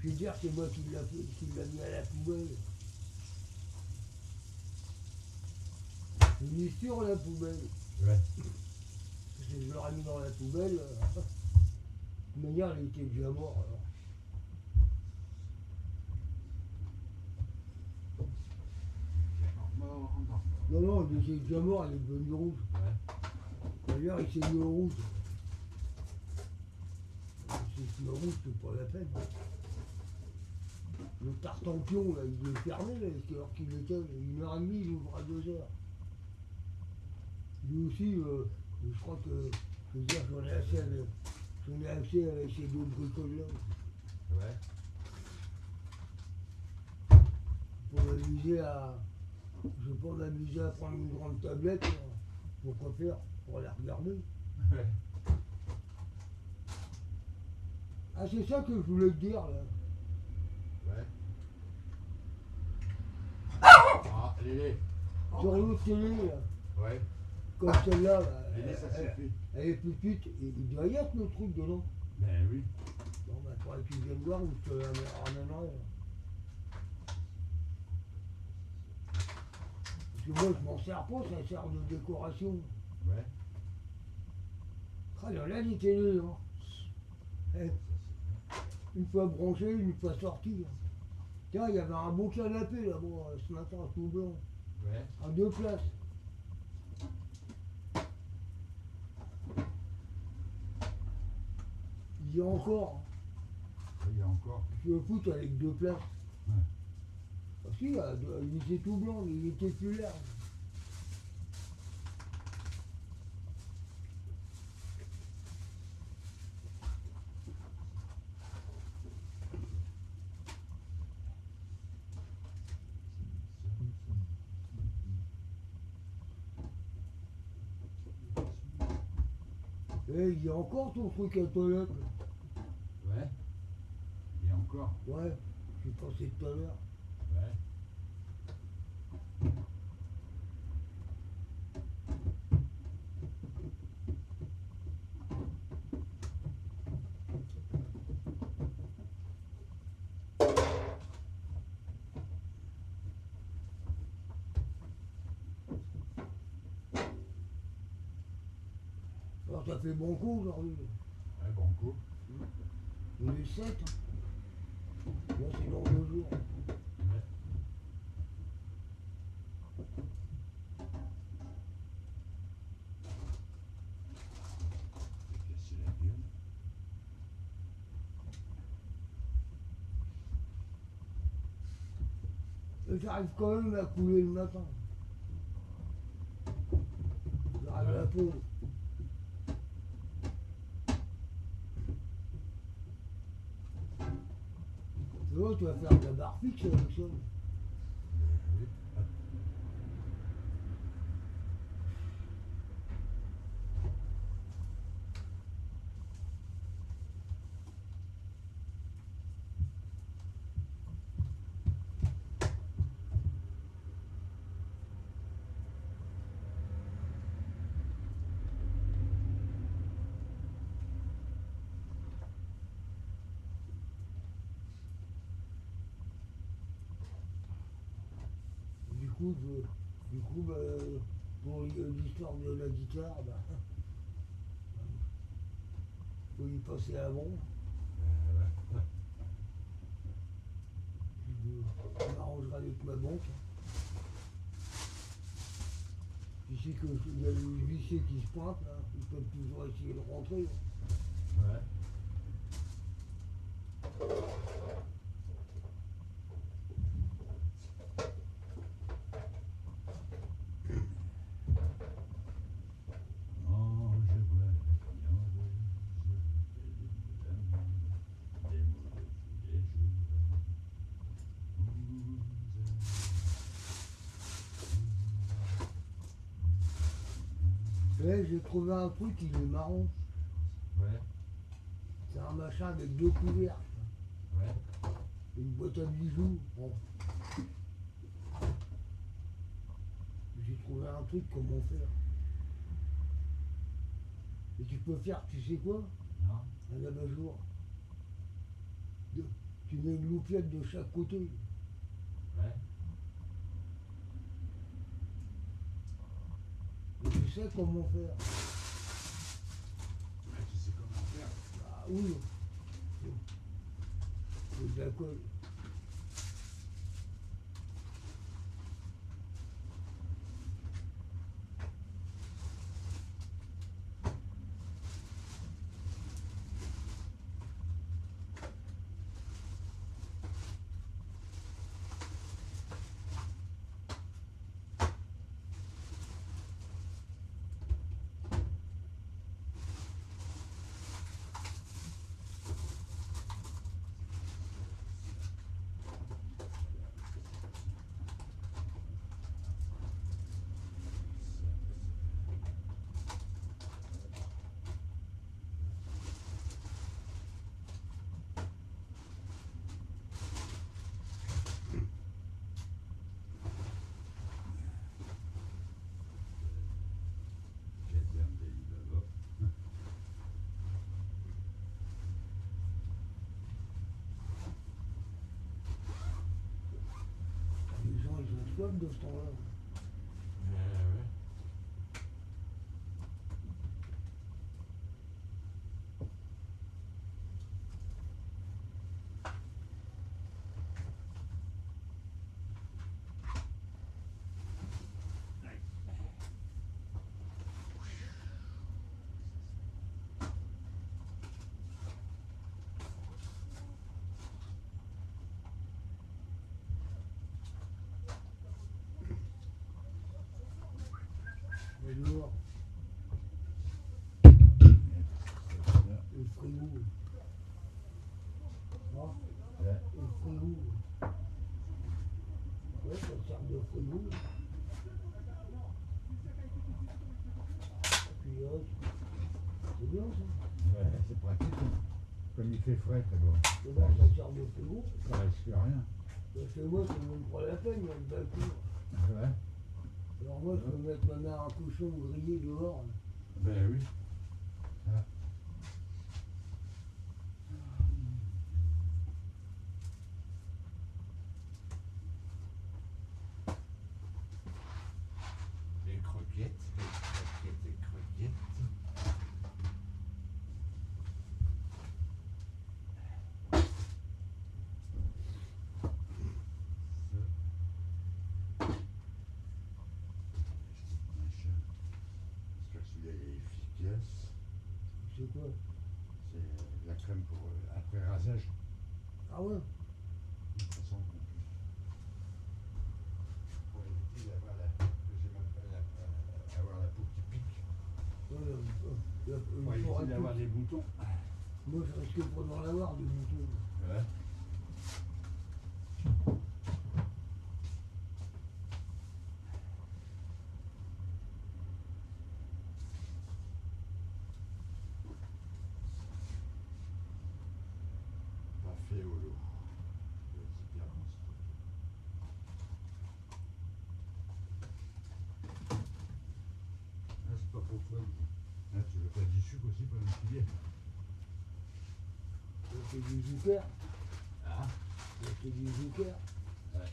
vais dire que c'est moi qui l'a mis à la poubelle. Il est sur la poubelle. Ouais. Si je l'aurais mis dans la poubelle, de toute manière, il était déjà mort. Alors. Mort, mort. Non, non, il était déjà mort, il est devenu rouge. Ouais. D'ailleurs, il s'est mis au rouge. Il s'est mis au rouge, c'est pas la peine. Le tartampion, là, il est fermé, là, alors qu'il était 1h30, il ouvre à 2h. Lui aussi, je crois que, je veux dire, j'en ai assez avec ces 2 bricoles-là. Ouais. Pour m'amuser à. Je vais pas m'amuser à prendre une grande tablette, là. Pourquoi faire? Pour la regarder. Ouais. Ah, c'est ça que je voulais te dire, là. Ouais. Ah, Lélé. Sur l'autre télé, là, Ouais. comme celle-là, là, Lélé, ça suffit. elle est plus petite, et il doit y être le truc dedans. Ben oui. Bon, bah, faudrait que tu viennes voir où je te la ramènerai. Là. Parce que moi, je m'en sers pas, ça sert de décoration. Ouais. Ah, il y en a des télés, hein. Eh, une fois branché, une fois sorti. Hein. Tiens, il y avait un beau canapé là-bas ce matin, tout blanc, Ouais. à 2 places. Il y a encore. Hein. Il y a encore. Je le foot avec 2 places. Ouais. Ah si, il était tout blanc, il était plus large. Eh, il y a encore ton truc à toilette. Ouais. Il y a encore. Ouais, j'ai pensé tout à l'heure. Ouais. Alors ça fait bon coup aujourd'hui. Ouais, bon coup. On est 7. Hein. Moi c'est dans 2 jours. Ouais. J'ai cassé la gueule. Et j'arrive quand même à couler le matin. J'arrive à la pause. Tu vois, tu vas faire de la barre fixe avec ça. Oui. bah, pour l'histoire de la guitare, bah, faut y passer avant. Je m'arrangerai avec ma banque. Tu sais qu'il y a les huissiers qui se pointent, là, ils peuvent toujours essayer de rentrer. Ouais. Ouais, j'ai trouvé un truc, il est marrant. Ouais. C'est un machin avec deux couvercles. Ouais. Une boîte à bijoux. Bon. J'ai trouvé un truc, comment faire. Et tu peux faire, tu sais quoi? Non. Un abat-jour. Tu mets une loupiette de chaque côté. Ouais. Et tu sais comment faire. Ouais, tu sais comment faire. Ah oui. C'est de la colle. Les gens, ils ont soif de ce temps-là. Ouais. Bonjour. Le frigo. Moi, Ouais. le frigo. Ouais, ça sert de frigo. Puis c'est bien ça. Ouais, c'est pratique. Comme il fait frais, c'est bon. D'abord, ça sert de frigo. Ça risque rien. Parce que moi, c'est même pas la peine, il y a le balcon. Ouais. Alors moi, je peux mettre ma mère un cochon grillé dehors. Là. Ben oui. Ah. Les croquettes. J'espère que celui-là est efficace. C'est quoi? C'est la crème pour après rasage. Ah ouais? De toute façon, pour éviter d'avoir avoir la peau qui pique. Ouais, Pour éviter d'avoir des boutons. Moi, je risque pas d'en avoir des boutons. Ouais. Pas fait au lot. C'est bien bon, ah, c'est pas pour toi. Ah, tu veux pas du sucre aussi pour le filet? C'est du zucker. Ah. C'est du zucker. Ouais.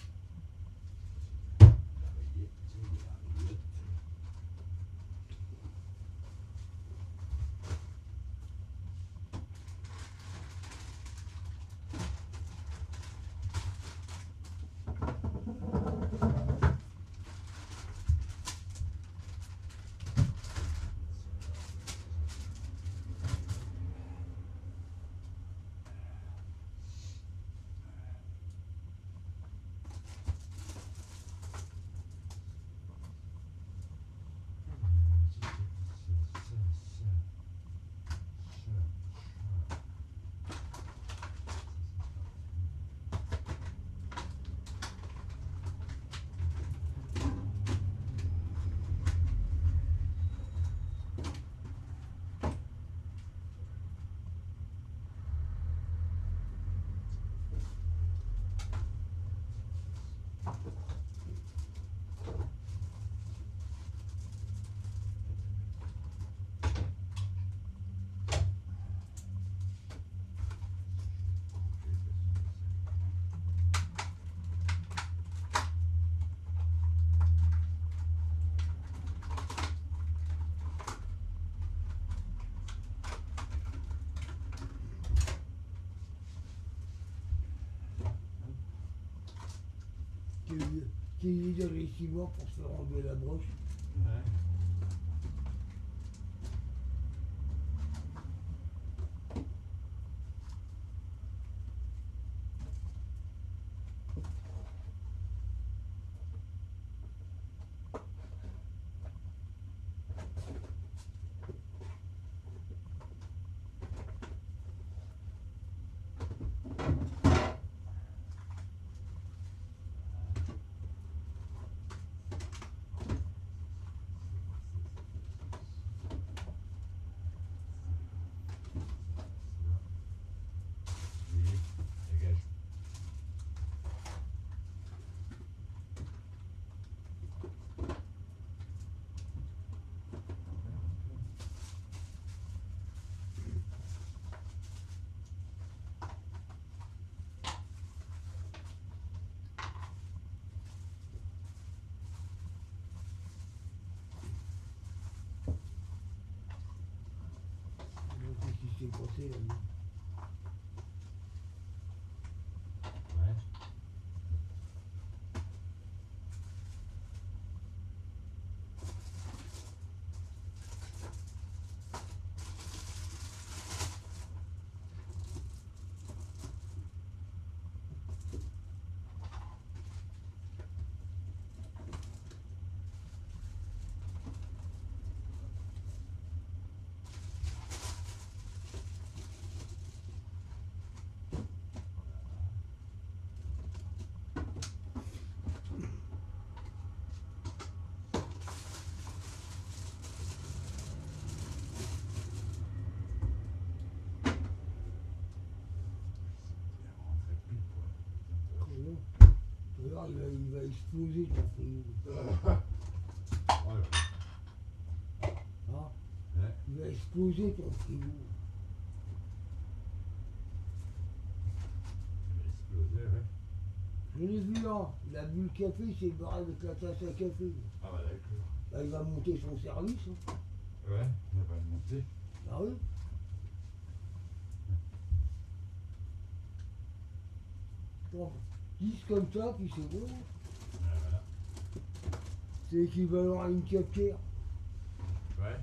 qui lui donne les ciments pour se faire enlever la broche. Ouais. Qu'est-ce qui s'est passé là? Ouais. Regarde, il va exploser ton frigo. Oh là. Hein? Ouais. Il va exploser ton frigo. Il va exploser, ouais. Je l'ai vu là, il a bu le café, il s'est barré avec la tasse à café. Ah bah d'accord. Bah, il va monter son service. Hein. Ouais, il va le monter. Bah oui. Bon, 10 comme ça, puis c'est bon. Voilà. C'est équivalent à une cafetière. Ouais.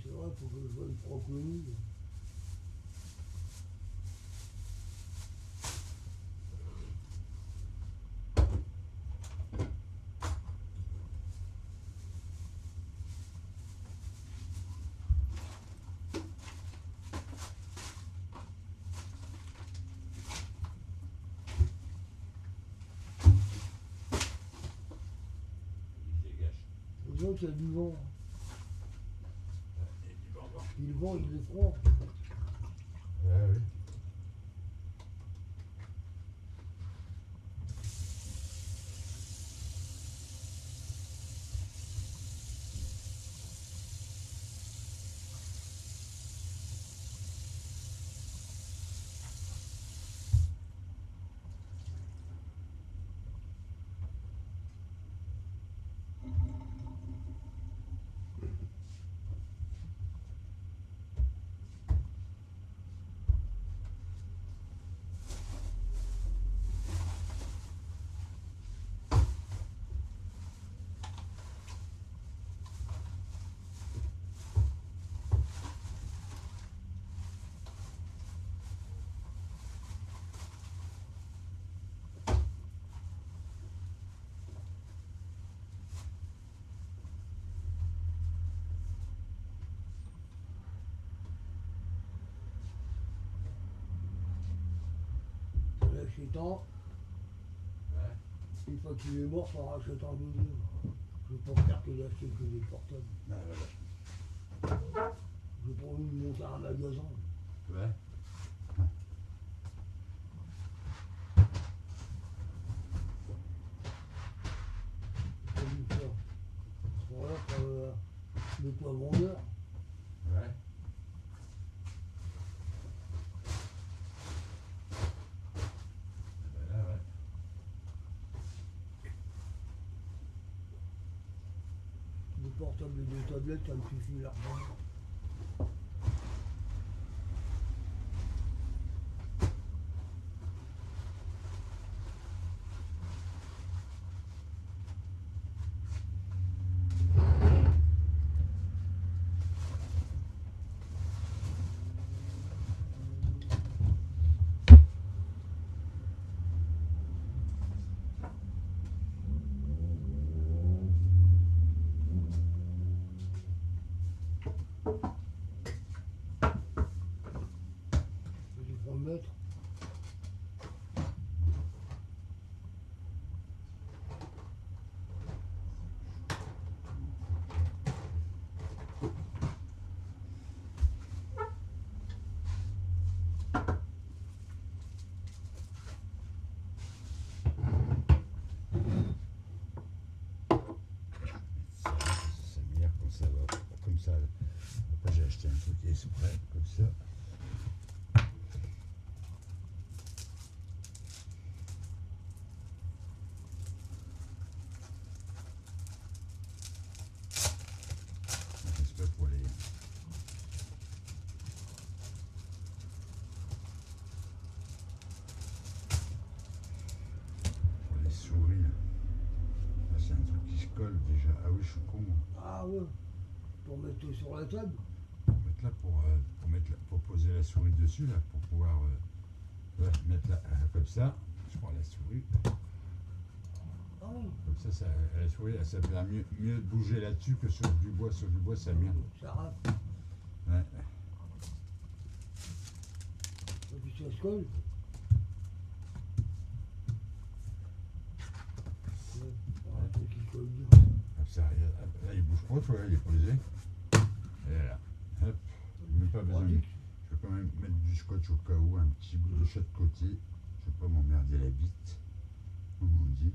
C'est vrai, il faut que je voie le procomie. Il dégage. Les autres, il y a du vent. Et du bambou. Puis le vent, il est froid. Ouais, oui. On l'achète un. Ouais. Une fois qu'il est mort, on rachète un deuxième. Je vais pas faire que d'acheter que des portables. Ah, voilà. Je vais pas envie de monter un magasin. Ouais. portable et deux tablettes, ça me suffit largement. Je vais le mettre. C'est meilleur comme ça va. Comme ça. Après j'ai acheté un truc exprès, comme ça. Exprès pour les souris. Là, c'est un truc qui se colle déjà. Ah oui, je suis con. Moi. Ah ouais, pour mettre sur la table. Pour mettre là, pour poser la souris dessus, là, pour pouvoir ouais, mettre là, comme ça. Je prends la souris. Ah ouais, Comme ça, la souris, ça fait mieux de bouger là-dessus que sur du bois. Sur du bois, ça merde. ça rafle. Ouais. Et puis ça se colle. Ouais, un truc qui colle bien. Comme ça, là, il bouge pas, tu vois, il est posé. Et là, hop, même pas besoin. Je vais quand même mettre du scotch au cas où, un petit bout de chaque côté. Je vais pas m'emmerder la bite, comme on dit.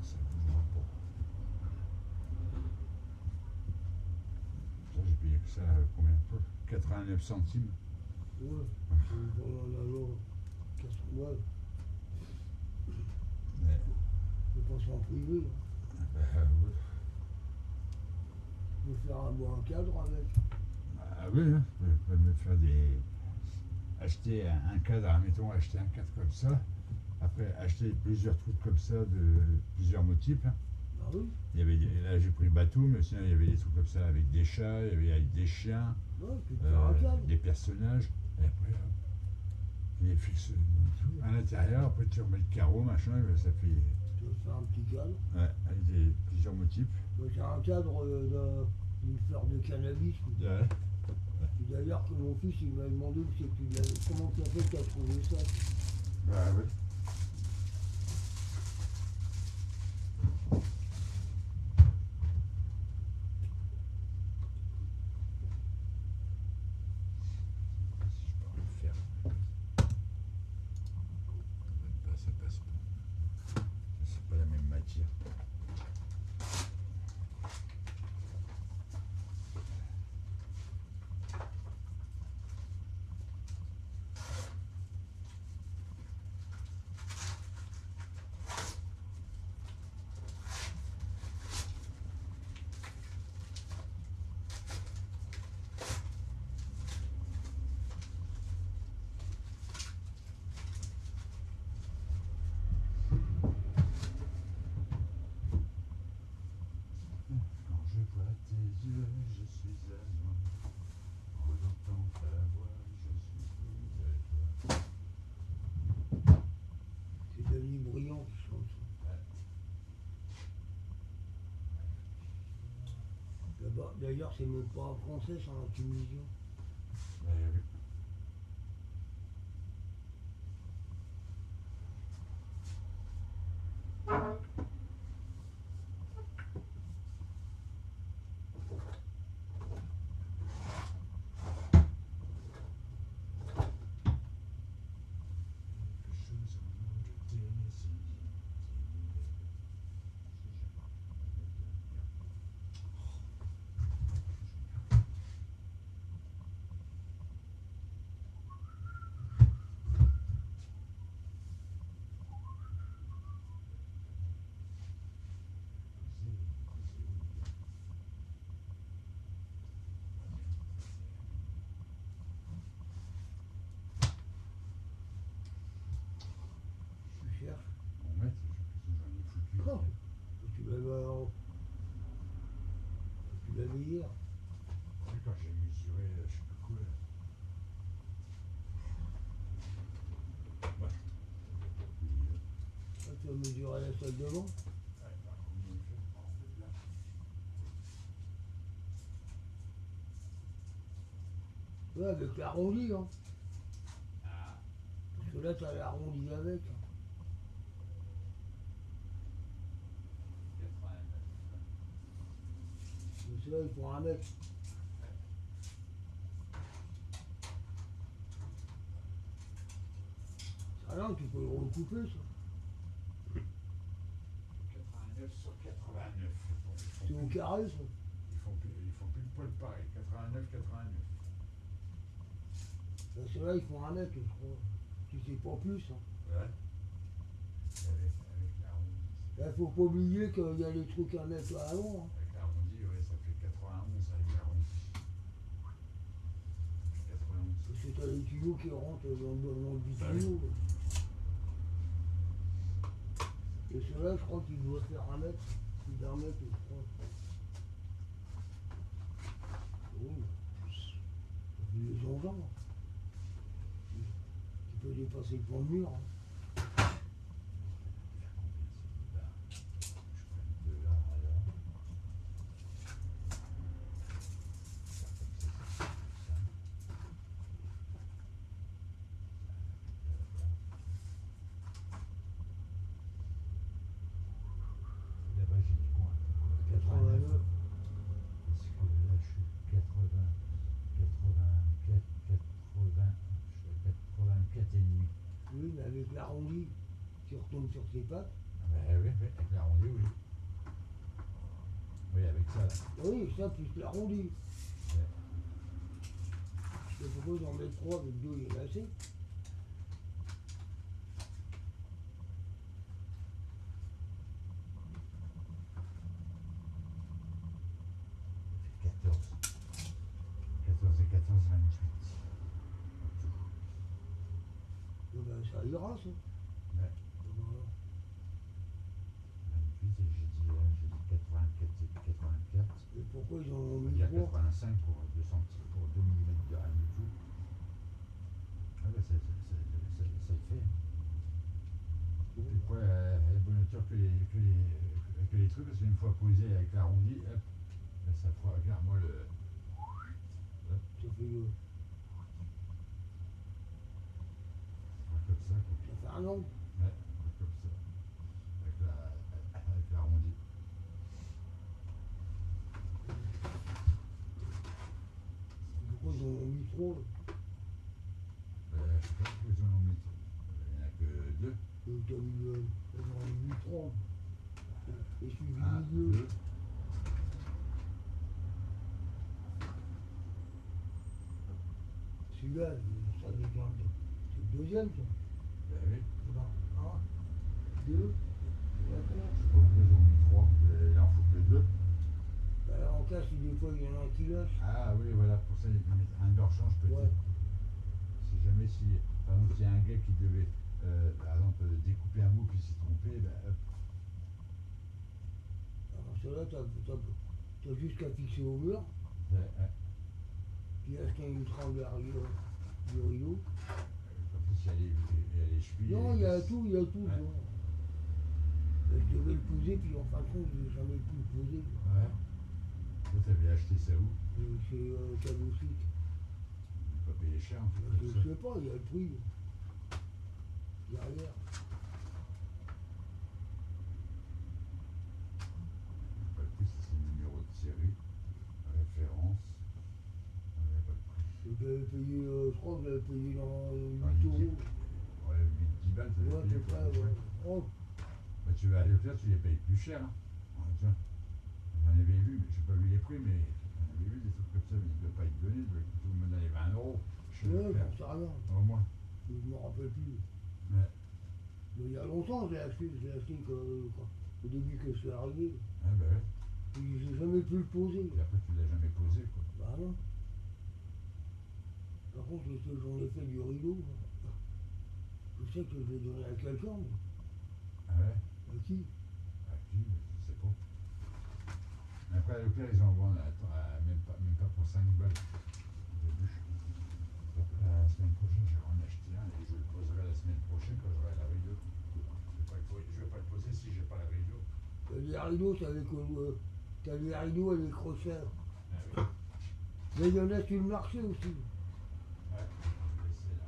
Ça bougera pas. Ça, j'ai payé que ça, combien de fois 89 centimes. Ouais, c'est dans la loi 80. Mais, Je pense en privé. ouais. Je vais faire un bon cadre avec. Ah oui, hein, je peux me faire acheter un cadre, admettons, acheter un cadre comme ça. Après, acheter plusieurs trucs comme ça de plusieurs motifs. Hein. Ah oui, Il y avait, là, j'ai pris le bateau, mais sinon, il y avait des trucs comme ça avec des chats, il y avait avec des chiens, ouais, tu peux faire un cadre. des personnages. Et après, tu les fixes à l'intérieur. Après, tu remets le carreau, machin, et ça fait Tu peux faire un petit cadre. ouais, avec plusieurs motifs. Moi, j'ai un cadre d'une fleur de cannabis. Ouais. Et d'ailleurs, que mon fils il m'a demandé comment tu as fait que tu as trouvé ça. Bah ouais. Si je peux en faire. Même pas, ça passe pas. C'est pas la même matière. Quand je vois tes yeux, je suis à moi. Quand j'entends ta voix, je suis fou de toi. C'est Denis Briand qui chante ça. D'ailleurs, c'est même pas en français, c'est en tunisien. Ouais. Quelque chose en nous de Tennessee. quand j'ai mesuré, je sais plus quoi. Ouais. Là, tu vas mesurer la salle devant. Ouais, bah, combien il fait en fait là? Ouais, avec l'arrondi, hein. Ah, Parce que là, t'as l'arrondi avec. Hein. 89. Mais celui-là, il faut un mètre. Ah non, tu peux le recouper, ça. 89 sur 89. C'est au carré, ça. Ils font plus le poil pareil. 89, 89. Là, ceux-là, ils font un mètre, je crois. Si c'est pas plus. Hein. Ouais. Avec l'arrondi. Là, faut pas oublier qu'il y a les trucs à mettre à l'avant. Hein. Avec l'arrondi, ouais, ça fait 91 avec l'arrondi. 91. Parce que t'as les tuyaux qui rentrent dans le Ah tuyau. Et ceux-là, je crois qu'il doit faire un mètre. Plus d'un mètre, je crois. Oui. Les engins. Tu peux dépasser le pont de mur. Hein. Là-bas, j'ai dit quoi? 89. Parce que là, je suis 80, 84, 80, je suis à 84 et demi. Oui, mais avec l'arrondi qui retombe sur ses pattes. Ah bah oui, avec l'arrondi, oui. Oui, avec ça, là. Oui, ça plus l'arrondi. Ouais. Je te propose d'en mettre 3 avec 2, il y en a assez. 14. 14 et 14, 28. Eh ben, ça ira, ça. Ouais. Voilà. 28 et j'ai dit 84 et 84. Et pourquoi ils en On ont va mis dire 3 85 pour 2 centimes, pour 2 mm de rien du tout. Ah bah ça le fait. Et puis après, à la bonne hauteur que les trucs, parce qu'une fois posé avec l'arrondi, hop, là, ça fera, regarde-moi le. Hop, Ça fait, comme ça, quoi. ça fait un an. Ouais, comme ça. Avec l'arrondi. Pourquoi ils en ont mis 3 Je sais pas pourquoi ils en ont mis. Il n'y en a que 2. Ils en ont mis 3. Et celui du 1, milieu. 2. Celui-là, ça dépend. C'est le deuxième, ça. Ben oui. C'est pas 1, 2, Je sais pas pourquoi ils ont mis 3. Il en faut que 2. bah, en cas, si des fois il y en a un qui lâche. Ah oui, voilà, pour ça, il peut mettre un de rechange peut-être. Ouais. Si jamais, par exemple, il y a un gars qui devait, par exemple, découper un bout puis s'est trompé, ben hop. Alors, ceux-là, t'as juste qu'à fixer au mur. Ouais. Puis acheter une tremble arrière du rideau. En plus, il y a les chevilles. Non, il y a tout, il y a tout. Ouais. Tu vois. Je devais le poser, puis en fin de compte, je n'ai jamais pu le poser. Ouais. Toi, t'avais acheté ça où? Chez Cabossic. Tu pas payé cher en fait. Je Comme ça. sais pas, il y a le prix. Derrière. Pas le prix, c'est le numéro de série, référence. Ouais, pas le prix. J'avais payé, je crois que j'avais payé dans 8 Ah, euros. Ouais, 10 balles, tu Ouais, à peu près, ouais. Oh, Bah, tu vas aller au Leclerc, tu les payes plus cher. Hein. Ouais, tiens. J'en avais vu, mais j'ai pas vu les prix, mais j'en avais vu des trucs comme ça, mais ils ne doivent pas être donnés, ils doivent plutôt me donner 20 euros. Chez ouais, Leclerc. j'en sais rien. Au moins. Je me rappelle plus. Ouais. Mais il y a longtemps, je l'ai acheté au début que je suis arrivé. Ah bah ouais. Puis j'ai jamais pu le poser. Et après, tu l'as jamais posé, quoi. Bah non. Par contre, j'en ai fait du rideau. Je sais que je l'ai donné à quelqu'un, mais Ah ouais. à qui? À qui? Je sais pas. Mais après, à Leclerc, ils en vendent même pas pour 5 balles. des rideaux, t'as les rideaux et les crochets. Ah oui. Mais il y en a sur le marché aussi. Ouais. Laissez là.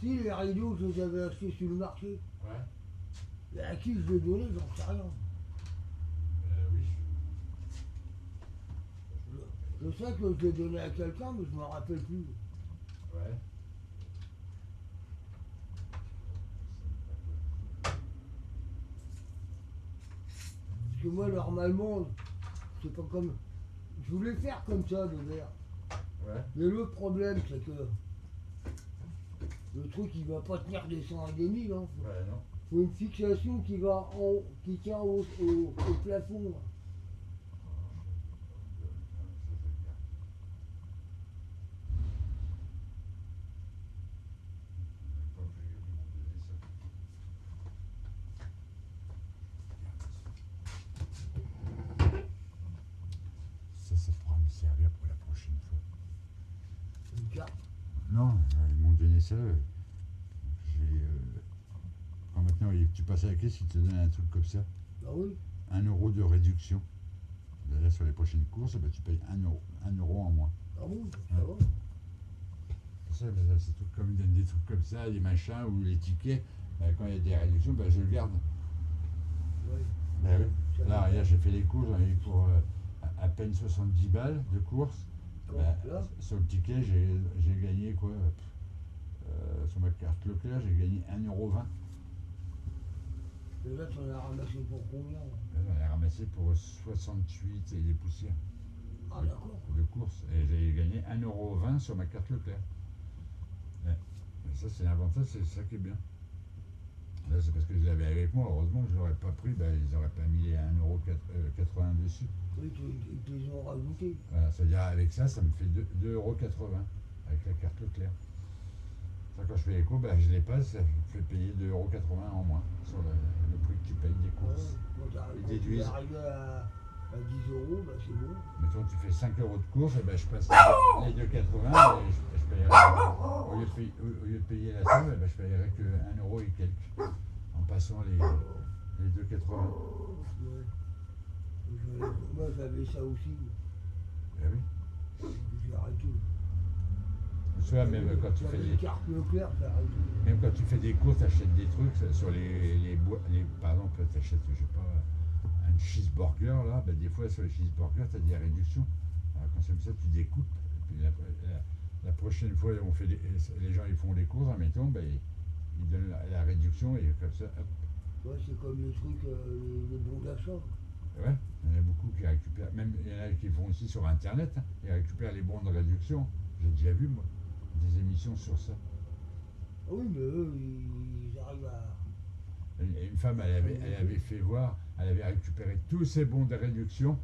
Si les rideaux, je les avais achetés sur le marché. Ouais. Mais à qui je les donnais, j'en sais rien. Oui. Je sais que je les donnais à quelqu'un, mais je m'en rappelle plus. Ouais. Parce que moi, normalement, c'est pas comme. Je voulais faire comme ça, le verre. Ouais. Mais le problème, c'est que le truc, il va pas tenir des 100,5, hein. Ouais, non. Faut une fixation qui tient au plafond, là. Ça pourra me servir pour la prochaine fois. Une carte. Non, ils m'ont donné ça. Quand maintenant tu passes à la caisse, ils te donnent un truc comme ça. Bah oui. 1 euro de réduction. Là, sur les prochaines courses, bah, tu payes 1 euro en moins. Ah bon, ça Ouais. va. C'est ça, bah, c'est tout comme ils donnent des trucs comme ça, des machins ou les tickets. Bah, quand il y a des réductions, bah, je le garde. Ouais. Bah, oui. Ça Là, va. regarde, j'ai fait les courses, j'en ai eu pour à peine 70 balles de course. Quand, Bah, là, sur le ticket, j'ai gagné quoi sur ma carte Leclerc, j'ai gagné 1,20 €. et là, tu en as ramassé pour combien, là? Là, j'en ai ramassé pour 68 et des poussières Ah d'accord. de course. Et j'ai gagné 1,20 € sur ma carte Leclerc. Ouais. Et ça, c'est l'avantage, c'est ça qui est bien. Là, c'est parce que je l'avais avec moi. Heureusement que je ne l'aurais pas pris, ils n'auraient pas mis les 1,80 € dessus. Oui, ils te les ont rajoutés. Voilà, c'est-à-dire avec ça, ça me fait 2,80 € avec la carte Leclerc. Ça, quand je fais les cours, je les passe, ça me fait payer 2,80 € en moins sur le prix que tu payes des Ouais, courses. quand Ils tu es déduisent. arrivé à 10 euros, bah c'est bon. Mettons, tu fais 5 € de course, je passe les 2,80 € et je paierai, au lieu de payer la somme, je paierai que 1 € et quelques en passant les 2,80 €. Ouais. Moi j'avais ça aussi. Ben oui. J'ai arrêté. Tu vois, même quand tu fais J'avais des, une carte Leclerc, j'ai arrêté. même quand tu fais des courses, tu achètes des trucs sur par exemple, tu achètes, je sais pas, un cheeseburger, là, des fois sur les cheeseburgers, tu as des réductions. Alors, quand c'est comme ça, tu découpes. Et puis la prochaine fois, les gens ils font les courses, admettons, ils donnent la réduction et comme ça, hop. Ouais, c'est comme les trucs, les bons d'achat. Ouais, il y en a beaucoup qui récupèrent, même il y en a qui font aussi sur internet, hein, ils récupèrent les bons de réduction. J'ai déjà vu, moi, des émissions sur ça. Ah oui, mais eux, ils arrivent à. Une femme, elle avait fait voir, elle avait récupéré tous ses bons de réduction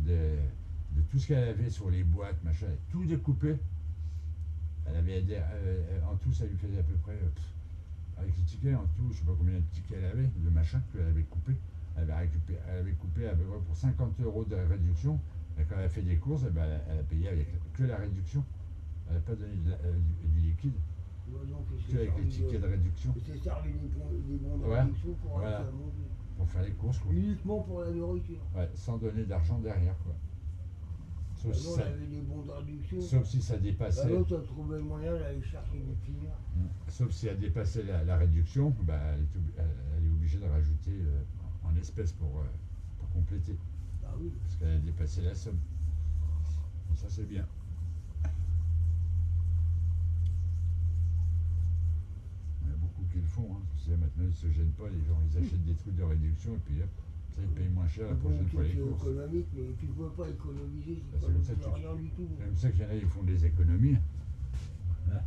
de tout ce qu'elle avait sur les boîtes, machin, elle a tout découpé. Elle avait en tout, ça lui faisait à peu près, avec les tickets, en tout, je sais pas combien de tickets elle avait, de machin qu'elle avait coupé. Elle avait coupé à peu près pour 50 € de réduction. Et quand elle a fait des courses, elle a payé avec que la réduction. Elle n'a pas donné du liquide, Ouais, donc, que avec les tickets de réduction. Et c'est servi des bons de Ouais, réduction pour voilà. acheter à manger. Pour faire les courses, quoi. Uniquement pour la nourriture. Ouais, sans donner d'argent derrière, quoi. Sauf si Avant, ça, on avait des bons de réduction. sauf si ça dépassait. Bah, l'autre a trouvé le moyen d'aller chercher du client. Sauf si elle dépassait la réduction, elle est obligée de rajouter en espèces pour compléter. Bah oui. Parce qu'elle a dépassé la somme. Et ça, c'est bien. Il y en a beaucoup qui le font. Hein. Tu sais, maintenant, ils ne se gênent pas. Les gens, ils achètent des trucs de réduction et puis hop, ça, ils payent moins cher la prochaine fois les courses. C'est économique, mais tu ne peux pas économiser. Bah, c'est comme ça que tu- rien du tout. C'est comme ça qu'il y en a, ils font des économies. Là.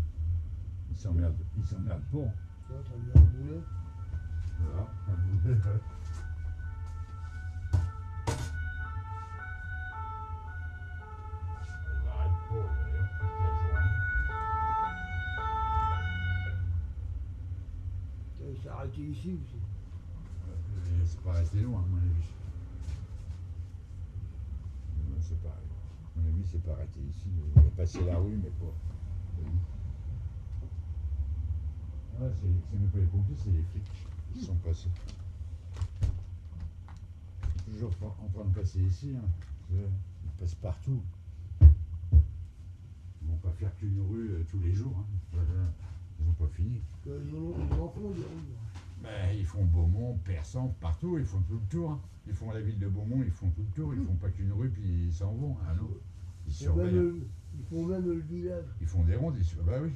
Ils s'emmerdent pour. Ça me met un boulet. Voilà, un boulet, ouais. Elle n'arrête pas, d'ailleurs, toute la journée. Ça s'est arrêté ici aussi. Et c'est pas resté loin, à mon avis. Non, c'est pas, à mon avis, c'est pas arrêté ici. Il a passé la rue, mais pas. Ah, c'est même pas les pompiers, c'est les flics qui sont passés. toujours en train de passer ici. Hein. Ils passent partout. Ils vont pas faire qu'une rue tous les jours. Hein. Voilà. Ils n'ont pas fini. Ils en font des rues. Ben, ils font Beaumont, Persan, partout. Ils font tout le tour. Hein. Ils font la ville de Beaumont, ils font tout le tour. Ils font pas qu'une rue puis ils s'en vont. Ah non. Ils surveillent. Ils font même le village. Ils font des rondes. Bah oui,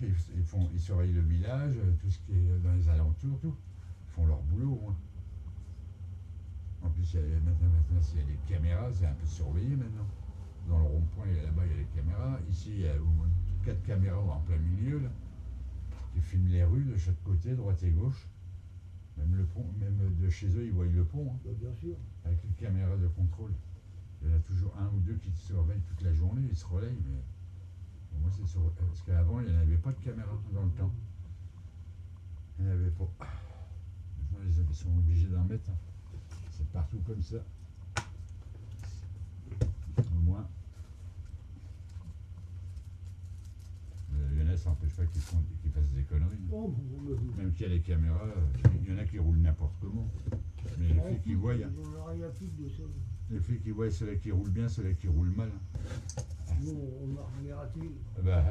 ils surveillent le village, tout ce qui est dans les alentours, tout. Ils font leur boulot au moins. En plus, maintenant, s'il y a des caméras, c'est un peu surveillé maintenant. Dans le rond-point, là-bas, il y a des caméras. Ici, il y a au moins 4 caméras en plein milieu, là, qui filment les rues de chaque côté, droite et gauche. Même le pont, même de chez eux, ils voient le pont. Hein, Bah, bien sûr. avec les caméras de contrôle. Il y en a toujours un ou deux qui te surveillent toute la journée, ils se relayent, mais pour moi, c'est sur... Parce qu'avant, il n'y en avait pas de caméra dans le temps. Il n'y en avait pas. Maintenant, ils sont obligés d'en mettre. Hein. C'est partout comme ça. Au moins. Il y en a, ça n'empêche pas qu'ils fassent des conneries. Oh, Même qu'il y a les caméras, il y en a qui roulent n'importe comment. Mais les flics qui voient, Ils n'ont rien plus de ça. les flics qui voient ceux-là qui roulent bien, ceux-là qui roulent mal. Nous, on marche bien à pied. Bah,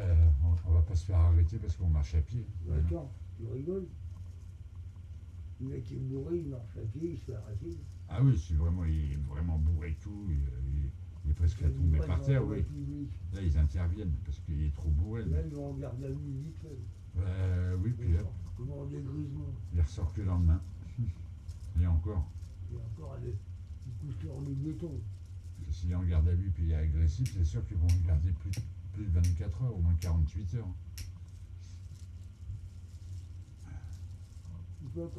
on va pas se faire arrêter parce qu'on marche à pied. Attends, tu rigoles. Le mec qui est bourré, il marche à pied, il se fait arrêter. Ah oui, si vraiment il est vraiment bourré et tout, il est presque à tomber par terre, oui. Là, ils interviennent parce qu'il est trop bourré. Là, ils vont en garde à vue vite fait. Oui, puis là, Ils vont en dégrisement. il ressort que le lendemain. Et encore. Et encore, ils couchent sur le béton. Parce que s'il est en garde à vue puis il est agressif, c'est sûr qu'ils vont le garder plus de 24 heures, au moins 48 heures. Tu vois,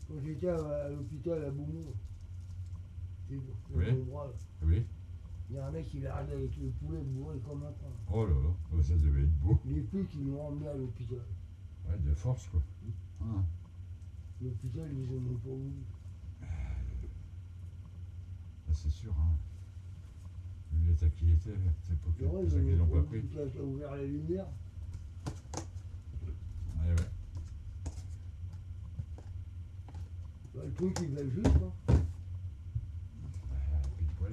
quand j'étais à l'hôpital à Beaumont, c'est Oui. mon bras, là, Oui. il y a un mec qui l'a regardé avec le poulet bourré comme un pain. Oh là là, oh, ça devait être beau. Les flics, ils l'ont emmené à l'hôpital. Ouais, de force quoi. Ah. L'hôpital, ils en ont pas voulu. Là, c'est sûr. Hein. Vu l'état qu'il était, c'est pour C'est vrai, ça qu'ils l'ont pas pris. Tu as ouvert la lumière. Ouais, ouais. Bah, le truc, il va juste. Hein. Pile poil.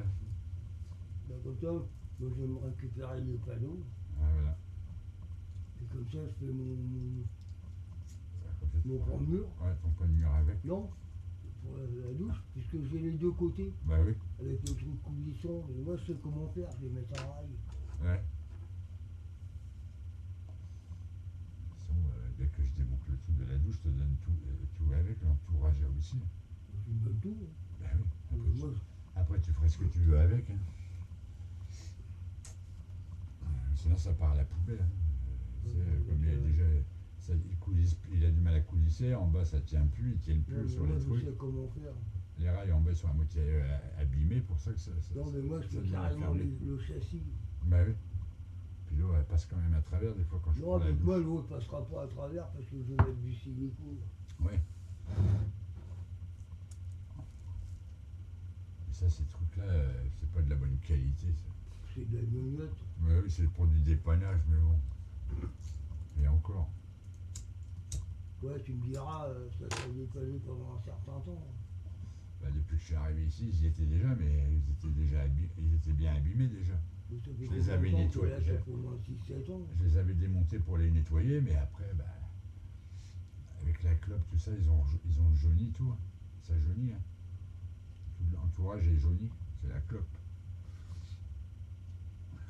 Bah, comme ça, moi, je vais me récupérer les panneaux. Ouais, voilà. Et comme ça, je fais mon Mon grand mur. Ouais, ton point de mur avec. Non, pour la douche, puisque j'ai les deux côtés, Bah oui. avec le truc coulisson. Et moi, je sais comment faire, je vais mettre en rail. Ouais. Sinon, dès que je démonte le tout de la douche, je te donne tout avec, l'entourage aussi. Je me donne tout. Hein. Bah oui. Moi, Après, tu ferais ce que tu veux avec. Hein. Sinon, ça part à la poubelle. Hein. Comme il a déjà. Ça, il a du mal à coulisser, en bas ça tient plus, ils tiennent plus sur les trucs. Je sais comment faire. Les rails en bas sont à moitié abîmés, pour ça que ça. Non, mais moi, je ça fais devient carrément fermé. le châssis. Bah oui. Puis l'eau, elle passe quand même à travers, des fois, quand je Non, prends la mais douche. moi, l'eau ne passera pas à travers parce que je vais mettre du silicone. Ouais. Et ça, ces trucs-là, c'est pas de la bonne qualité, ça. C'est de la gnognotte. Ouais, oui, c'est pour du dépannage, mais bon. Et encore. Ouais, tu me diras, ça a dépanné pendant un certain temps. Bah, depuis que je suis arrivé ici, ils y étaient déjà, mais ils étaient bien abîmés déjà. Mais ça fait Je les avais combien de temps que nettoyés. là, ça fait au moins 6-7 ans. Je les avais démontés pour les nettoyer, mais après, bah, avec la clope, tout ça, ils ont jauni tout. Hein. Ça jaunit. Hein. Tout l'entourage est jauni. C'est la clope.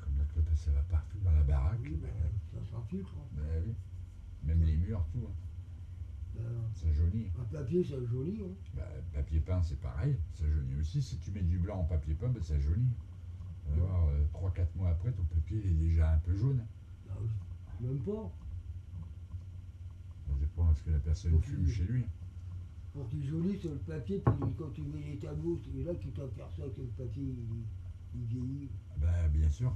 Comme la clope, ça va partout dans la baraque. Oui, bah, ça s'infiltre. Hein. Bah oui. Même les murs, tout. Hein. Bah, Ça jaunit. un papier, ça jaunit. Hein. Bah, papier peint, c'est pareil. Ça jaunit aussi. Si tu mets du blanc en papier peint, bah, ça jaunit. Tu vas voir, 3-4 mois après, ton papier il est déjà un peu jaune. Bah, même pas. Ça dépend de ce que la personne Donc, fume chez lui. Pour qu'il jaunisse sur le papier, puis quand tu mets les tableaux, c'est là que tu t'aperçois que le papier il vieillit. Bah, bien sûr.